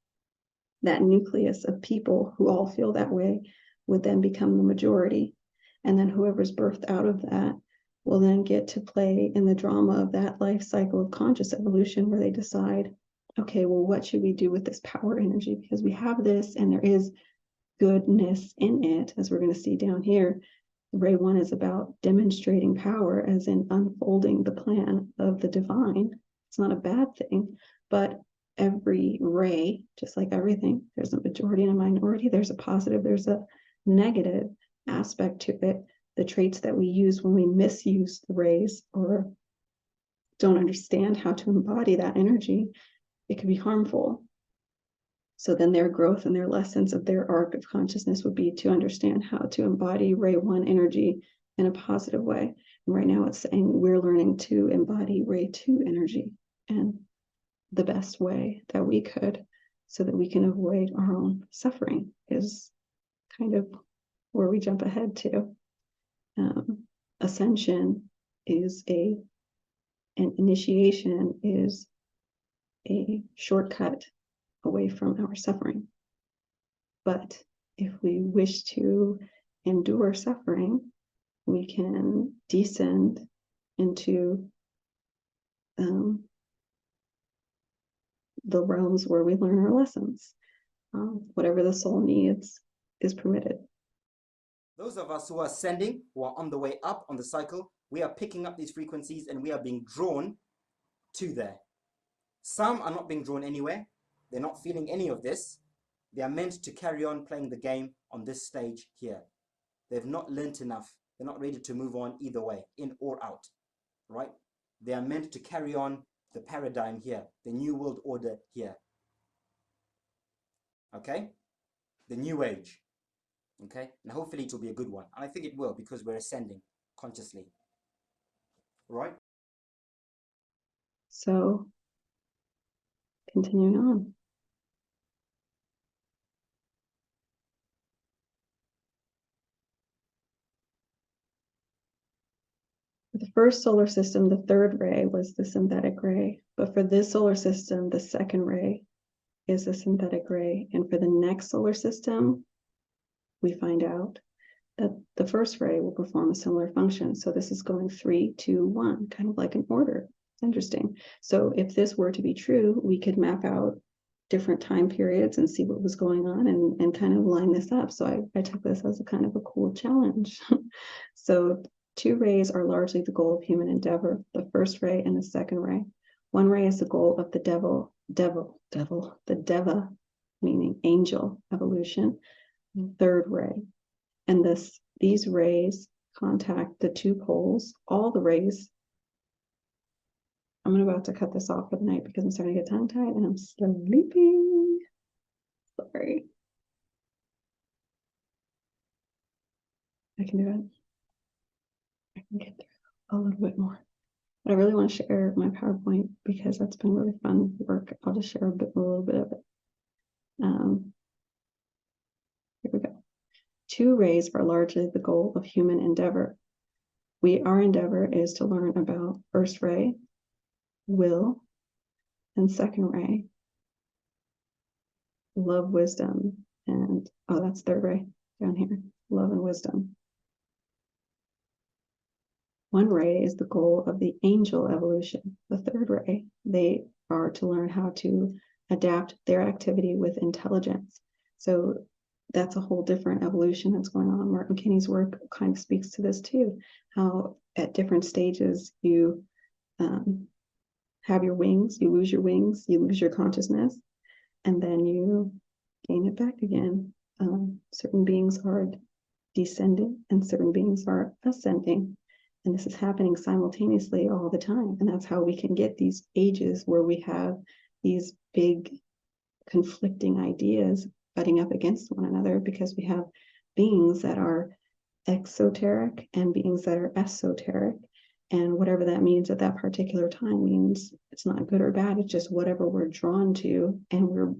Speaker 1: that nucleus of people who all feel that way would then become the majority. And then whoever's birthed out of that will then get to play in the drama of that life cycle of conscious evolution, where they decide, okay, well, what should we do with this power energy? Because we have this and there is goodness in it, as we're going to see down here. Ray 1 is about demonstrating power, as in unfolding the plan of the divine. It's not a bad thing, but every ray, just like everything, there's a majority and a minority, there's a positive, there's a negative aspect to it. The traits that we use when we misuse the rays or don't understand how to embody that energy, it can be harmful. So then their growth and their lessons of their arc of consciousness would be to understand how to embody Ray 1 energy in a positive way. And right now it's saying we're learning to embody Ray 2 energy in the best way that we could. so that we can avoid our own suffering, is kind of where we jump ahead to. Ascension is an initiation is a shortcut away from our suffering. But if we wish to endure suffering, we can descend into the realms where we learn our lessons. Whatever the soul needs is permitted.
Speaker 2: Those of us who are ascending, who are on the way up on the cycle, we are picking up these frequencies and we are being drawn to there. Some are not being drawn anywhere. They're not feeling any of this. They are meant to carry on playing the game on this stage here. They've not learnt enough. They're not ready to move on either way, in or out, right? They are meant to carry on the paradigm here, the new world order here. Okay? The new age. Okay? And hopefully it will be a good one. And I think it will, because we're ascending consciously. Right?
Speaker 1: So, continuing on. For the first solar system, the third ray was the synthetic ray. But for this solar system, the second ray is the synthetic ray. And for the next solar system, we find out that the first ray will perform a similar function. So this is going 3, 2, 1, kind of like an order. It's interesting. So if this were to be true, we could map out different time periods and see what was going on and kind of line this up. So I took this as a kind of a cool challenge. So 2 rays are largely the goal of human endeavor, the first ray and the second ray. 1 ray is the goal of the the deva, meaning angel evolution, third ray. And these rays contact the 2 poles, all the rays. I'm about to cut this off for the night because I'm starting to get tongue-tied and I'm sleeping. Sorry. I can do it. I can get through a little bit more. But I really want to share my PowerPoint because that's been really fun work. I'll just share a little bit of it. Here we go. 2 rays are largely the goal of human endeavor. Our endeavor is to learn about first ray, will, and second ray, love, wisdom, and that's third ray down here, love and wisdom. 1 ray is the goal of the angel evolution. The third ray, they are to learn how to adapt their activity with intelligence. So that's a whole different evolution that's going on. Martin Kinney's work kind of speaks to this too, how at different stages you have your wings, you lose your wings, you lose your consciousness, and then you gain it back again. Certain beings are descending and certain beings are ascending. And this is happening simultaneously all the time. And that's how we can get these ages where we have these big conflicting ideas butting up against one another, because we have beings that are exoteric and beings that are esoteric. And whatever that means at that particular time means it's not good or bad. It's just whatever we're drawn to, and we're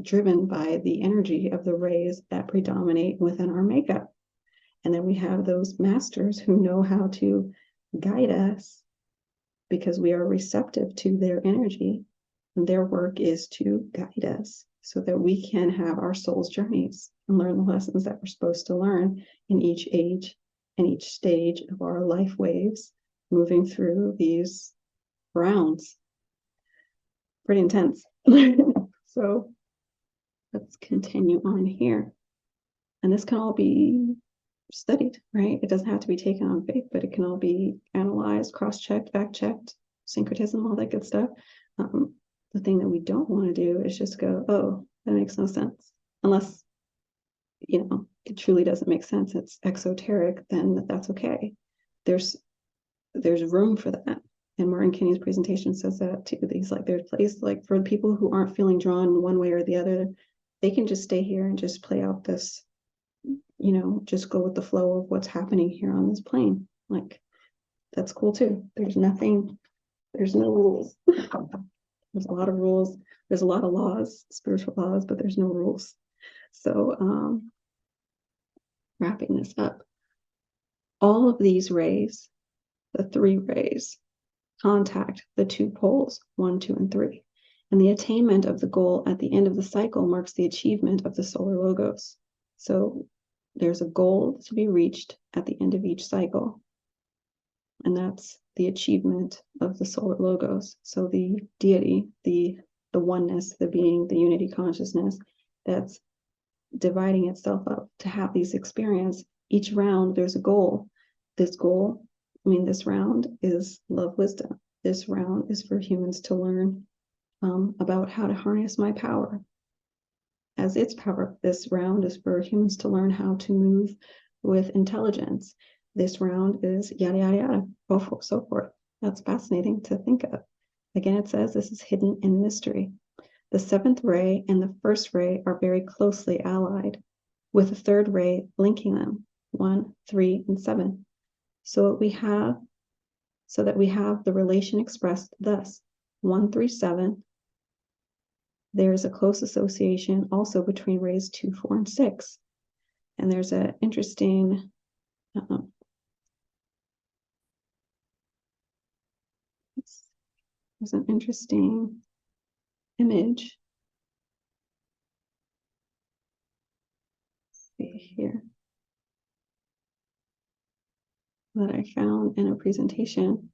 Speaker 1: driven by the energy of the rays that predominate within our makeup. And then we have those masters who know how to guide us because we are receptive to their energy. And their work is to guide us so that we can have our soul's journeys and learn the lessons that we're supposed to learn in each age and each stage of our life waves, moving through these rounds. Pretty intense. So let's continue on here. And this can all be studied, right? It doesn't have to be taken on faith, but it can all be analyzed, cross-checked, fact-checked, syncretism, all that good stuff. The thing that we don't want to do is just go, oh, that makes no sense. Unless, it truly doesn't make sense. It's exoteric, then that's okay. There's room for that. And Martin Kinney's presentation says that too. There's place for people who aren't feeling drawn one way or the other, they can just stay here and just play out this, just go with the flow of what's happening here on this plane. That's cool too. There's no rules. There's a lot of rules. There's a lot of laws, spiritual laws, but there's no rules. So wrapping this up, all of these rays, the 3 rays, contact the 2 poles, 1, 2, and 3. And the attainment of the goal at the end of the cycle marks the achievement of the solar logos. So there's a goal to be reached at the end of each cycle. And that's the achievement of the solar logos. So the deity, the oneness, the being, the unity consciousness, that's dividing itself up to have these experiences. Each round, there's a goal. This round is love wisdom. This round is for humans to learn about how to harness my power as its power. This round is for humans to learn how to move with intelligence. This round is yada, yada, yada, so forth. That's fascinating to think of. Again, it says this is hidden in mystery. The 7th ray and the 1st ray are very closely allied, with the 3rd ray linking them, 1, 3, and 7. So that we have the relation expressed thus, 1, 3, 7. There's a close association also between rays 2, 4, and 6. And there's an interesting image. See here that I found in a presentation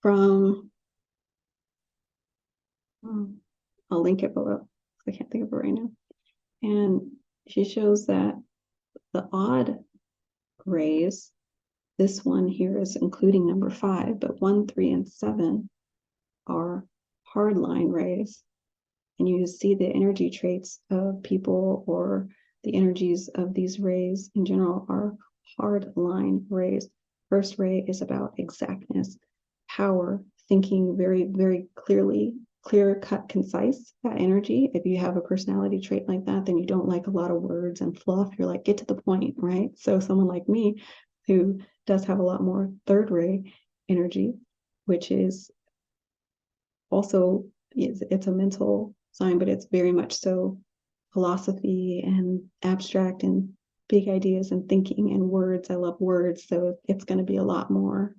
Speaker 1: from, I'll link it below. I can't think of it right now. And she shows that the odd rays, this one here is including number 5, but 1, 3, and 7 are hard line rays. And you see the energy traits of people, or the energies of these rays in general, are hard line rays. 1st ray is about exactness, power, thinking very, very clearly, clear cut, concise, that energy. If you have a personality trait like that, then you don't like a lot of words and fluff. You're like, get to the point, right? So someone like me, who does have a lot more 3rd ray energy, which is also, it's a mental sign, but it's very much so philosophy and abstract and big ideas and thinking and words. I love words, so it's going to be a lot more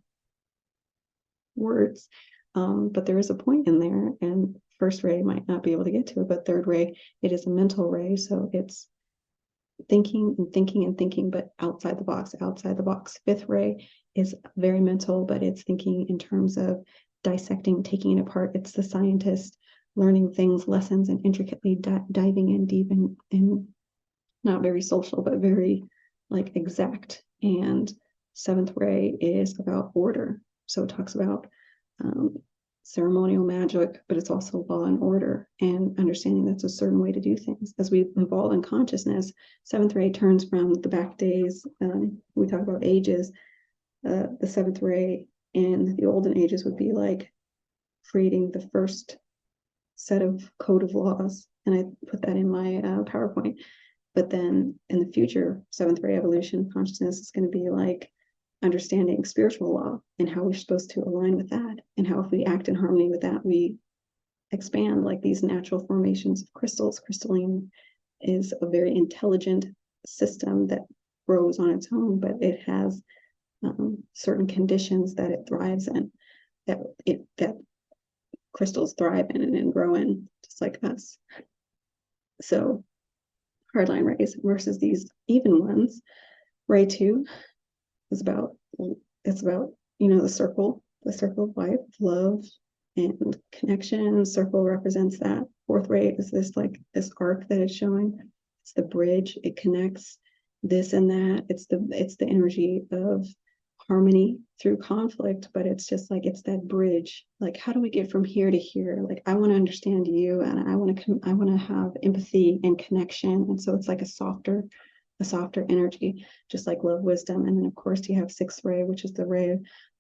Speaker 1: words. But there is a point in there, and 1st ray might not be able to get to it, but 3rd ray, it is a mental ray, so it's thinking and thinking and thinking, but outside the box, outside the box. 5th ray is very mental, but it's thinking in terms of dissecting, taking it apart. It's the scientist learning things, lessons, and intricately diving in deep and not very social, but very like exact. And 7th ray is about order. So it talks about ceremonial magic, but it's also law and order, and understanding that's a certain way to do things. As we evolve in consciousness, 7th ray turns from the back days. We talk about ages. The 7th ray in the olden ages would be like creating the first set of code of laws, and I put that in my PowerPoint. But then in the future, 7th ray evolution consciousness is going to be like understanding spiritual law and how we're supposed to align with that, and how if we act in harmony with that, we expand, like these natural formations of crystals. Crystalline is a very intelligent system that grows on its own, but it has certain conditions that it thrives in, that crystals thrive in and grow in, just like us. So hardline rays versus these even ones. Ray 2 is about, it's about, the circle of life, love and connection. Circle represents that. 4th ray is this arc that is showing. It's the bridge. It connects this and that. It's the energy of harmony through conflict, but it's just like, it's that bridge. Like, how do we get from here to here? Like, I want to understand you, and I want to have empathy and connection. And so it's like a softer energy, just like love, wisdom. And then of course you have 6th ray, which is the ray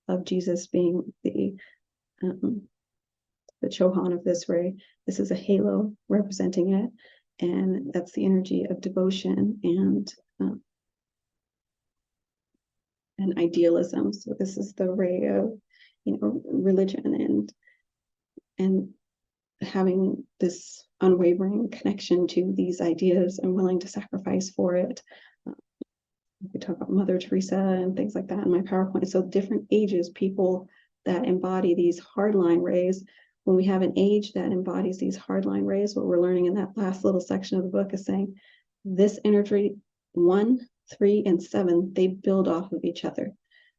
Speaker 1: of Jesus, being the Chohan of this ray. This is a halo representing it, and that's the energy of devotion and idealism. So this is the ray of religion and having this unwavering connection to these ideas and willing to sacrifice for it. We talk about Mother Teresa and things like that in my PowerPoint. So different ages, people that embody these hardline rays. When we have an age that embodies these hardline rays, what we're learning in that last little section of the book is saying this energy 1, 3, and 7, they build off of each other.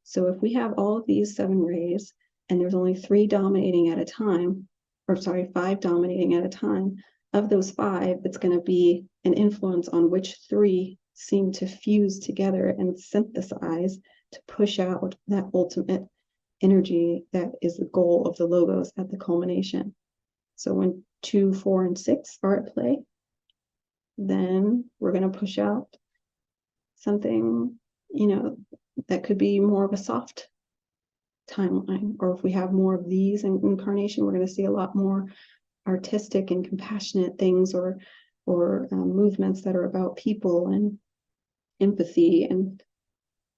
Speaker 1: So if we have all of these 7 rays and there's only 3 dominating at a time, or sorry, 5 dominating at a time, of those 5, it's going to be an influence on which 3 seem to fuse together and synthesize to push out that ultimate energy that is the goal of the logos at the culmination. So when 2, 4, and 6 are at play, then we're going to push out something, that could be more of a soft timeline. Or if we have more of these in incarnation, we're going to see a lot more artistic and compassionate things, or movements that are about people and empathy, and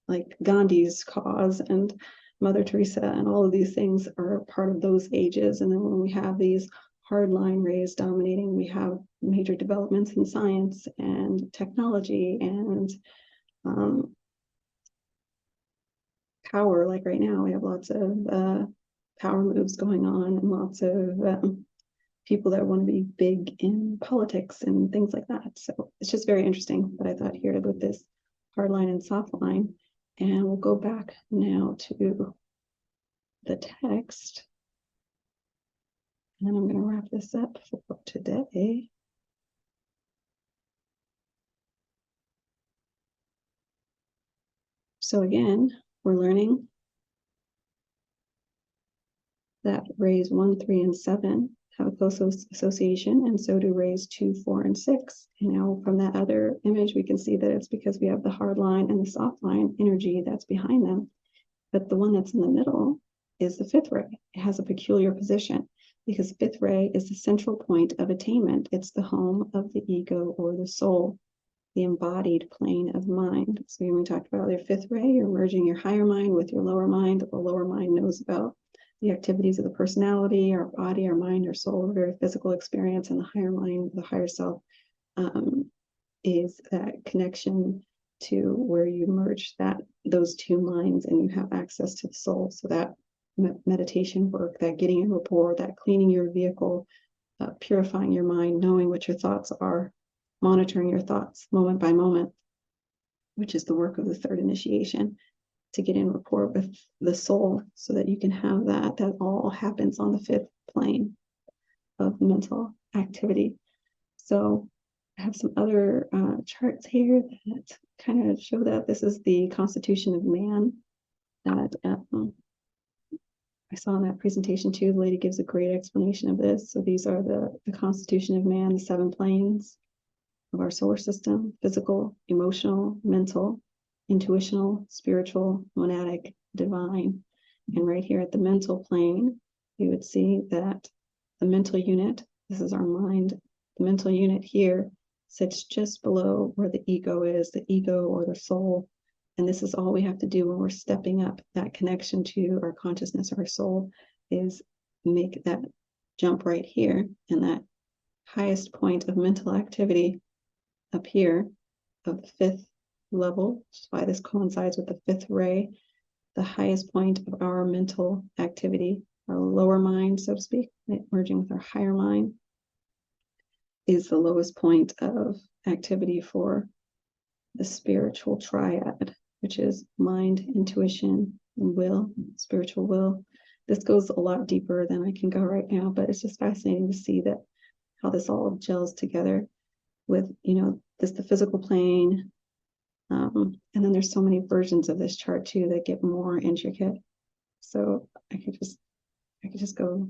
Speaker 1: like Gandhi's cause and Mother Teresa, and all of these things are part of those ages. And then when we have these hardline rays dominating, we have major developments in science and technology and power. Like right now, we have lots of power moves going on, and lots of people that want to be big in politics and things like that. So it's just very interesting. But I thought here with this hard line and soft line, and we'll go back now to the text. And then I'm going to wrap this up for today. So again, we're learning that rays 1, 3, and 7 have a close association, and so do rays 2, 4, and 6. And now from that other image, we can see that it's because we have the hard line and the soft line energy that's behind them. But the one that's in the middle is the 5th ray. It has a peculiar position because 5th ray is the central point of attainment. It's the home of the ego or the soul, the embodied plane of mind. So when we talked about your 5th ray, you're merging your higher mind with your lower mind. The lower mind knows about the activities of the personality, our body, our mind, our soul, a very physical experience, and the higher mind, the higher self, is that connection to where you merge those 2 minds and you have access to the soul. So that meditation work, that getting in rapport, that cleaning your vehicle, purifying your mind, knowing what your thoughts are, monitoring your thoughts moment by moment, which is the work of the 3rd initiation, to get in rapport with the soul so that you can have that all happens on the 5th plane of mental activity. So I have some other charts here that kind of show that this is the constitution of man that I saw in that presentation too. The lady gives a great explanation of this. So these are the constitution of man, the 7 planes of our solar system: physical, emotional, mental, intuitional, spiritual, monadic, divine. And right here at the mental plane, you would see that the mental unit, this is our mind, the mental unit here sits just below where the ego is, the ego or the soul. And this is all we have to do when we're stepping up that connection to our consciousness, our soul, is make that jump right here. And that highest point of mental activity up here of the 5th level, which is why this coincides with the 5th ray, the highest point of our mental activity, our lower mind, so to speak, merging with our higher mind, is the lowest point of activity for the spiritual triad, which is mind, intuition, and will, spiritual will. This goes a lot deeper than I can go right now, but it's just fascinating to see that how this all gels together with, this the physical plane. And then there's so many versions of this chart too that get more intricate. So I could just go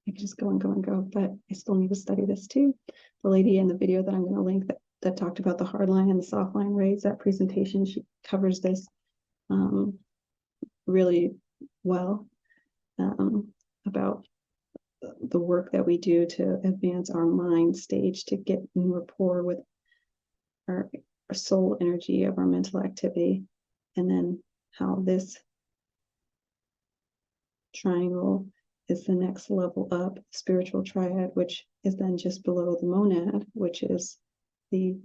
Speaker 1: and go, but I still need to study this too. The lady in the video that I'm going to link that talked about the hard line and the soft line rays, that presentation, she covers this really well, about the work that we do to advance our mind stage, to get in rapport with our soul energy of our mental activity, and then how this triangle is the next level up, spiritual triad, which is then just below the monad, which is the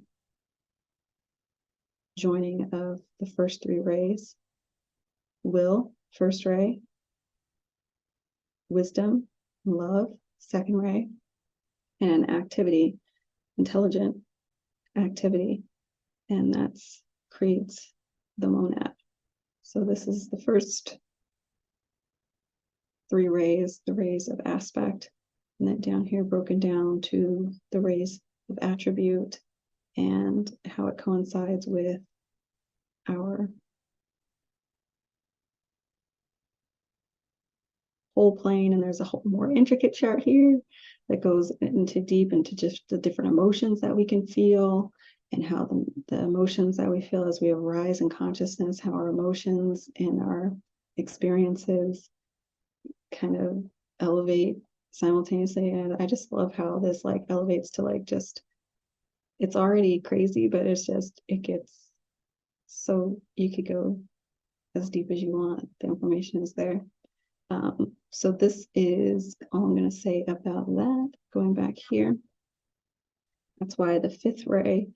Speaker 1: joining of the first three rays. Will, first ray. Wisdom, love, second ray. And activity, intelligent activity. And that's creates the monad. So this is the first three rays, the rays of aspect, and then down here broken down to the rays of attribute and how it coincides with our whole plane. And there's a whole more intricate chart here that goes deep into just the different emotions that we can feel, and how the emotions that we feel as we arise in consciousness, how our emotions and our experiences kind of elevate simultaneously. And I just love how this like elevates to like just, it's already crazy, but it's just, it gets so you could go as deep as you want. The information is there. So this is all I'm going to say about that. Going back here, that's why the fifth ray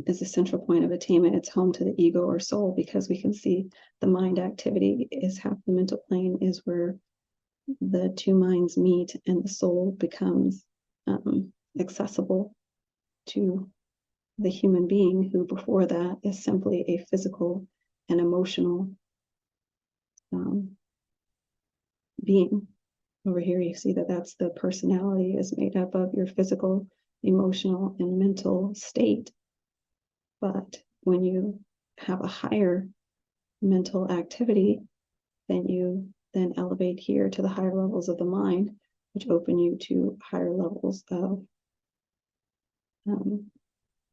Speaker 1: is the central point of attainment. It's home to the ego or soul, because we can see the mind activity is half the mental plane, is where the two minds meet and the soul becomes accessible to the human being, who before that is simply a physical and emotional being. Over here you see that that's the personality is made up of your physical, emotional, and mental state. But when you have a higher mental activity, then you then elevate here to the higher levels of the mind, which open you to higher levels of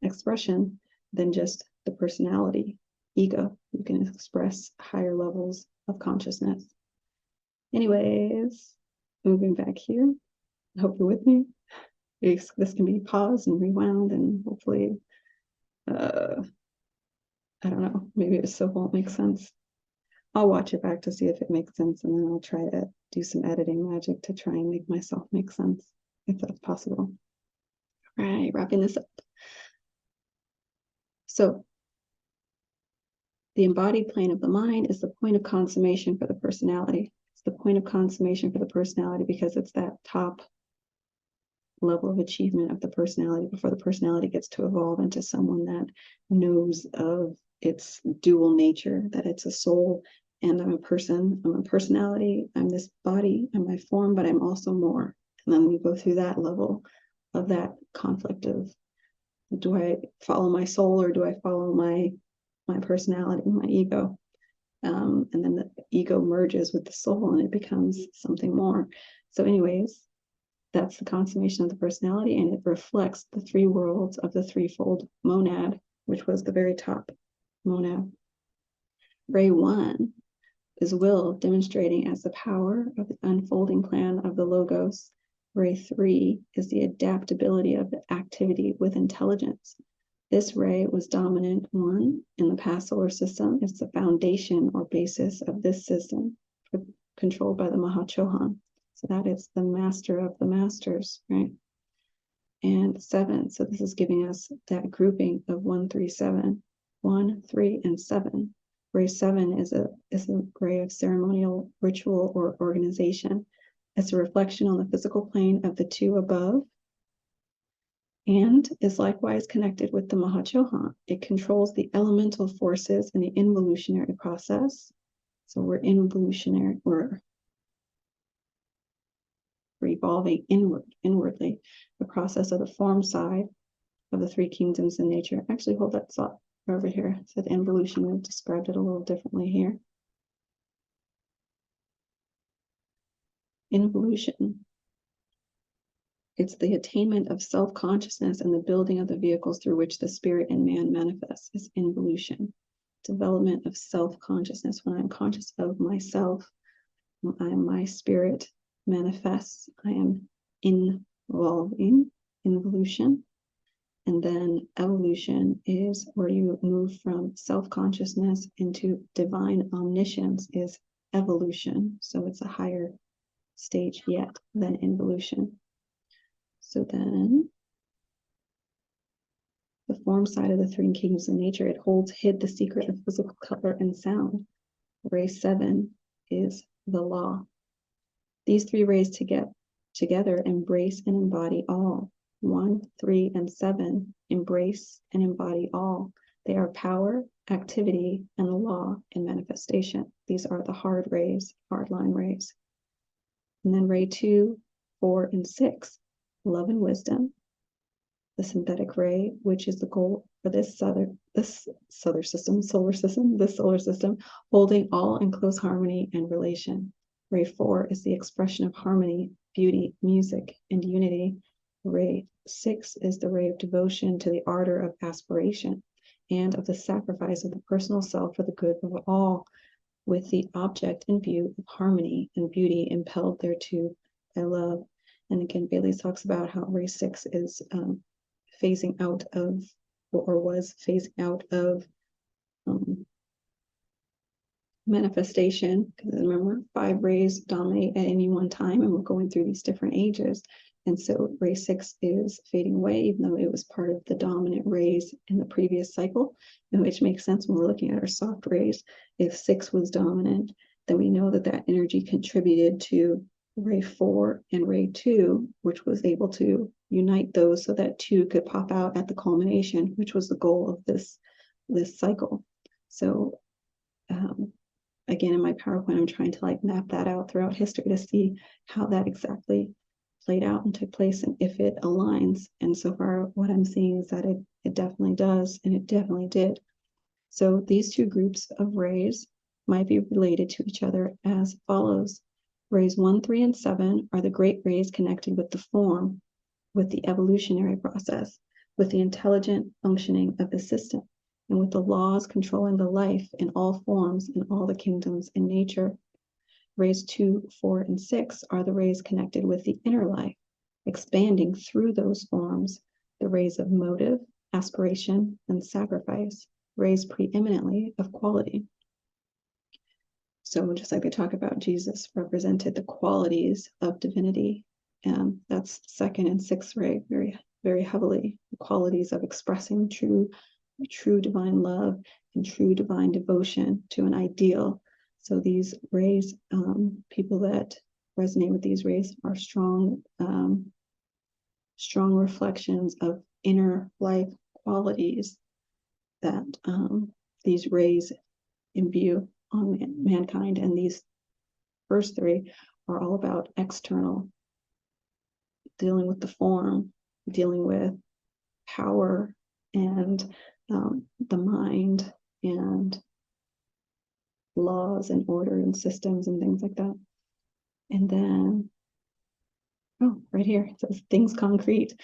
Speaker 1: expression than just the personality, ego. You can express higher levels of consciousness. Anyways, moving back here, I hope you're with me. This can be paused and rewound, and hopefully, I don't know, maybe it still won't make sense. I'll watch it back to see if it makes sense, and then I'll try to do some editing magic to try and make myself make sense, if that's possible. All right, wrapping this up. So the embodied plane of the mind is the point of consummation for the personality. It's the point of consummation for the personality because it's that top level of achievement of the personality before the personality gets to evolve into someone that knows of its dual nature, that it's a soul and I'm a person, I'm a personality, I'm this body, I'm my form, but I'm also more. And then we go through that level of that conflict of, do I follow my soul or do I follow my personality, my ego? And then the ego merges with the soul and it becomes something more. So anyways, that's the consummation of the personality, and it reflects the three worlds of the threefold monad, which was the very top monad. Ray 1 is will, demonstrating as the power of the unfolding plan of the logos. Ray 3 is the adaptability of the activity with intelligence. This ray was dominant 1 in the past solar system. It's the foundation or basis of this system, controlled by the Mahachohan. So that is the master of the masters, right? And 7, so this is giving us that grouping of 1, 3, 7. 1, 3, and 7. Ray 7 is a ray of ceremonial, ritual, or organization. It's a reflection on the physical plane of the two above, and is likewise connected with the Mahachohan. It controls the elemental forces in the involutionary process. So we're involutionary, we're evolving inwardly, the process of the form side of the three kingdoms in nature. Actually, hold that thought over here. It said involution. We've described it a little differently here. Involution. It's the attainment of self-consciousness and the building of the vehicles through which the spirit and man manifests is involution. Development of self-consciousness. When I'm conscious of myself, my spirit manifests. I am involving involution. And then evolution is where you move from self-consciousness into divine omniscience, is evolution. So it's a higher stage yet than involution. So then the form side of the three kingdoms of nature, it holds hid the secret of physical color and sound. Ray 7 is the law. These three rays together embrace and embody all. 1, 3, and 7 embrace and embody all. They are power, activity, and the law in manifestation. These are the hard rays, hard line rays. And then ray 2, 4, and 6, love and wisdom. The synthetic ray, which is the goal for this solar system, holding all in close harmony and relation. Ray 4 is the expression of harmony, beauty, music, and unity. Ray 6 is the ray of devotion to the ardor of aspiration and of the sacrifice of the personal self for the good of all, with the object in view of harmony and beauty impelled thereto by love. And again, Bailey talks about how ray 6 is phasing out of, or was phasing out of manifestation, because remember, 5 rays dominate at any one time, and we're going through these different ages. And so ray 6 is fading away, even though it was part of the dominant rays in the previous cycle, and which makes sense when we're looking at our soft rays. If 6 was dominant, then we know that that energy contributed to ray 4 and ray 2, which was able to unite those so that 2 could pop out at the culmination, which was the goal of this cycle. So again, in my PowerPoint, I'm trying to like map that out throughout history to see how that exactly played out and took place and if it aligns. And so far, what I'm seeing is that it definitely does, and it definitely did. So these two groups of rays might be related to each other as follows. Rays 1, 3, and 7 are the great rays connected with the form, with the evolutionary process, with the intelligent functioning of the system, and with the laws controlling the life in all forms in all the kingdoms in nature. Rays 2, 4, and 6 are the rays connected with the inner life, expanding through those forms, the rays of motive, aspiration, and sacrifice, rays preeminently of quality. So just like they talk about, Jesus represented the qualities of divinity, and that's 2nd and 6th ray very, very heavily, the qualities of expressing true divine love and true divine devotion to an ideal. So these rays, people that resonate with these rays are strong reflections of inner life qualities that these rays imbue on mankind. And these first 3 are all about external, dealing with the form, dealing with power and the mind and laws and order and systems and things like that. And then, right here, it says things concrete.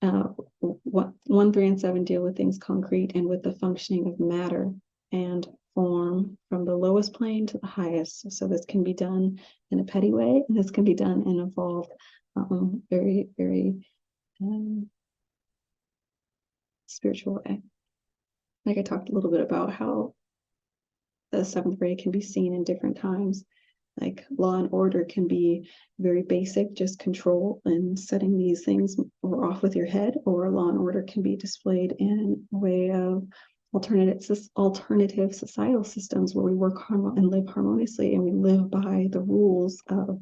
Speaker 1: 1, 3, and 7 deal with things concrete and with the functioning of matter and form from the lowest plane to the highest. So this can be done in a petty way, and this can be done in an evolved, very, very spiritual way. Like I talked a little bit about how the 7th ray can be seen in different times. Like law and order can be very basic, just control and setting these things off with your head, or law and order can be displayed in a way of alternative societal systems where we work and live harmoniously, and we live by the rules of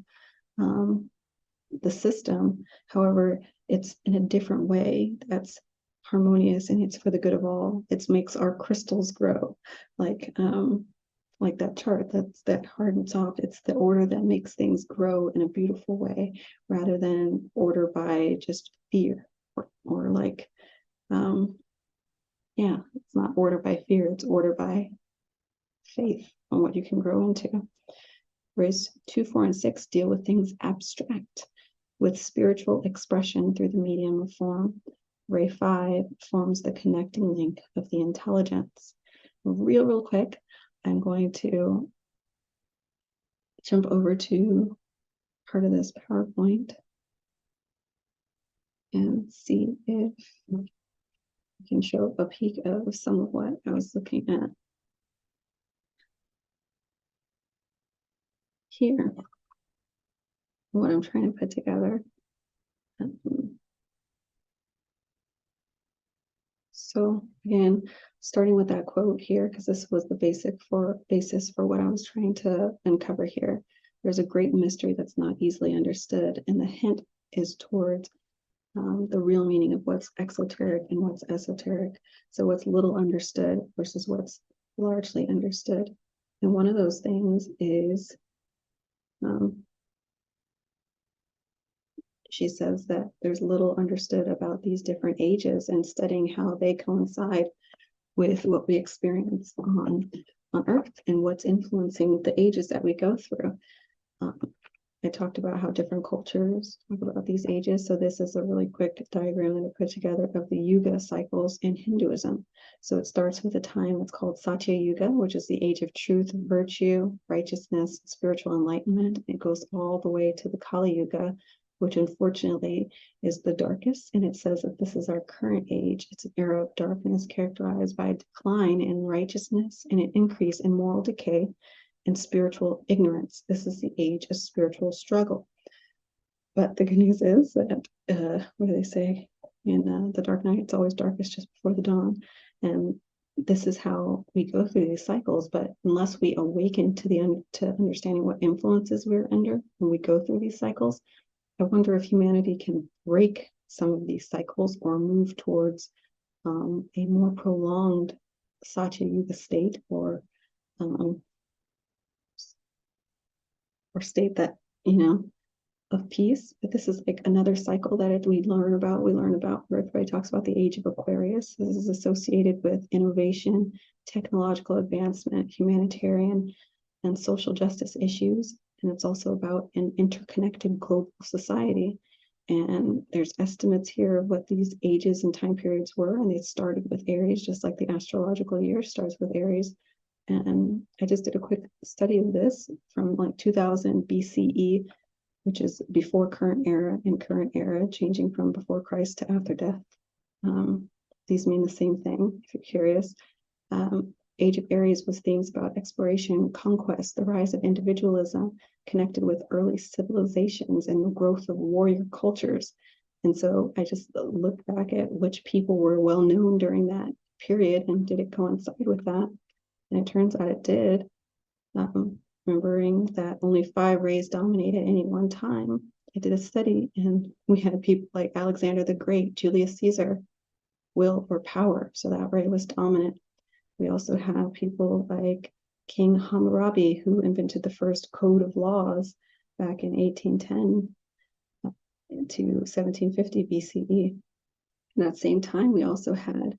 Speaker 1: the system. However, it's in a different way that's harmonious, and it's for the good of all. It makes our crystals grow, like that chart, that's that hard and soft. It's the order that makes things grow in a beautiful way, rather than order by just fear or like it's not order by fear, it's order by faith on what you can grow into. Rays 2, 4, and 6 deal with things abstract, with spiritual expression through the medium of form. Ray 5 forms the connecting link of the intelligence. Real quick, I'm going to jump over to part of this PowerPoint and see if I can show a peek of some of what I was looking at here. what I'm trying to put together. So again, starting with that quote here, because this was the basis for what I was trying to uncover here. There's a great mystery that's not easily understood, and the hint is towards the real meaning of what's exoteric and what's esoteric. So what's little understood versus what's largely understood. And one of those things is, she says that there's little understood about these different ages and studying how they coincide with what we experience on Earth and what's influencing the ages that we go through. I talked about how different cultures talk about these ages. So this is a really quick diagram that I put together of the Yuga cycles in Hinduism. So it starts with a time that's called Satya Yuga, which is the age of truth, virtue, righteousness, spiritual enlightenment. It goes all the way to the Kali Yuga, which unfortunately is the darkest. And it says that this is our current age. It's an era of darkness characterized by a decline in righteousness and an increase in moral decay and spiritual ignorance. This is the age of spiritual struggle. But the good news is that, what do they say in the Dark Knight? It's always darkest just before the dawn. And this is how we go through these cycles. But unless we awaken to understanding what influences we're under when we go through these cycles, I wonder if humanity can break some of these cycles or move towards a more prolonged Satya Yuga state, or state that, of peace. But this is like another cycle that we learn about where everybody talks about the age of Aquarius. This is associated with innovation, technological advancement, humanitarian and social justice issues. And it's also about an interconnected global society. And there's estimates here of what these ages and time periods were. And they started with Aries, just like the astrological year starts with Aries. And I just did a quick study of this from like 2000 BCE, which is before current era, and current era changing from before Christ to after death. These mean the same thing, if you're curious. Age of Aries was themes about exploration, conquest, the rise of individualism, connected with early civilizations and the growth of warrior cultures. And so I just looked back at which people were well known during that period, and did it coincide with that? And it turns out it did. Remembering that only 5 rays dominate at any one time. I did a study, and we had people like Alexander the Great, Julius Caesar, will or power. So that ray was dominant. We also have people like King Hammurabi, who invented the first code of laws back in 1810 to 1750 BCE. In that same time, we also had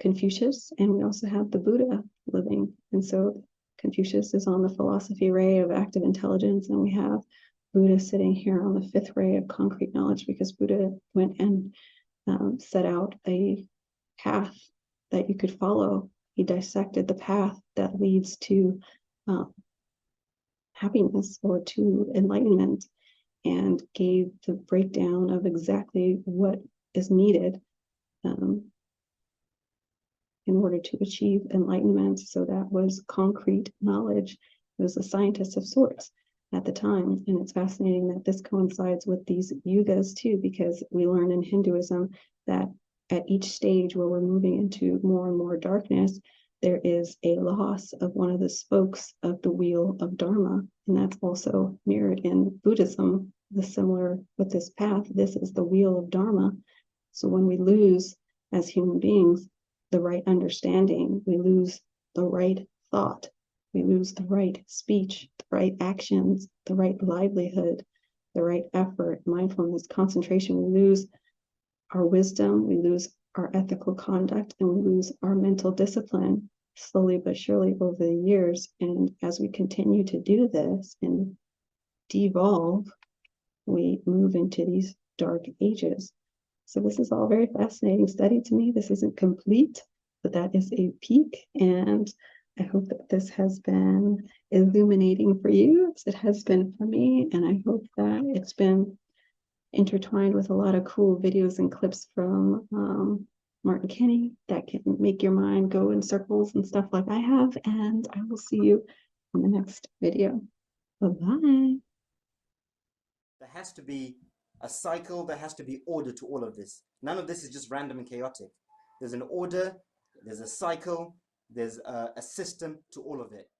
Speaker 1: Confucius, and we also have the Buddha living. And so Confucius is on the philosophy ray of active intelligence, and we have Buddha sitting here on the 5th ray of concrete knowledge, because Buddha went and set out a path that you could follow. He dissected the path that leads to happiness or to enlightenment, and gave the breakdown of exactly what is needed in order to achieve enlightenment. So that was concrete knowledge. He was a scientist of sorts at the time. And it's fascinating that this coincides with these yugas too, because we learn in Hinduism that at each stage where we're moving into more and more darkness, there is a loss of one of the spokes of the wheel of Dharma. And that's also mirrored in Buddhism, the similar with this path. This is the wheel of Dharma. So when we lose, as human beings, the right understanding, we lose the right thought, we lose the right speech, the right actions, the right livelihood, the right effort, mindfulness, concentration. We lose our wisdom, we lose our ethical conduct, and we lose our mental discipline slowly but surely over the years. And as we continue to do this and devolve, we move into these dark ages. So this is all very fascinating study to me. This isn't complete, but that is a peek. And I hope that this has been illuminating for you, as it has been for me. And I hope that it's been intertwined with a lot of cool videos and clips from Martin Kinney that can make your mind go in circles and stuff like I have. And I will see you in the next video. Bye-bye.
Speaker 2: There has to be a cycle, there has to be order to all of this. None of this is just random and chaotic. There's an order, there's a cycle, there's a system to all of it.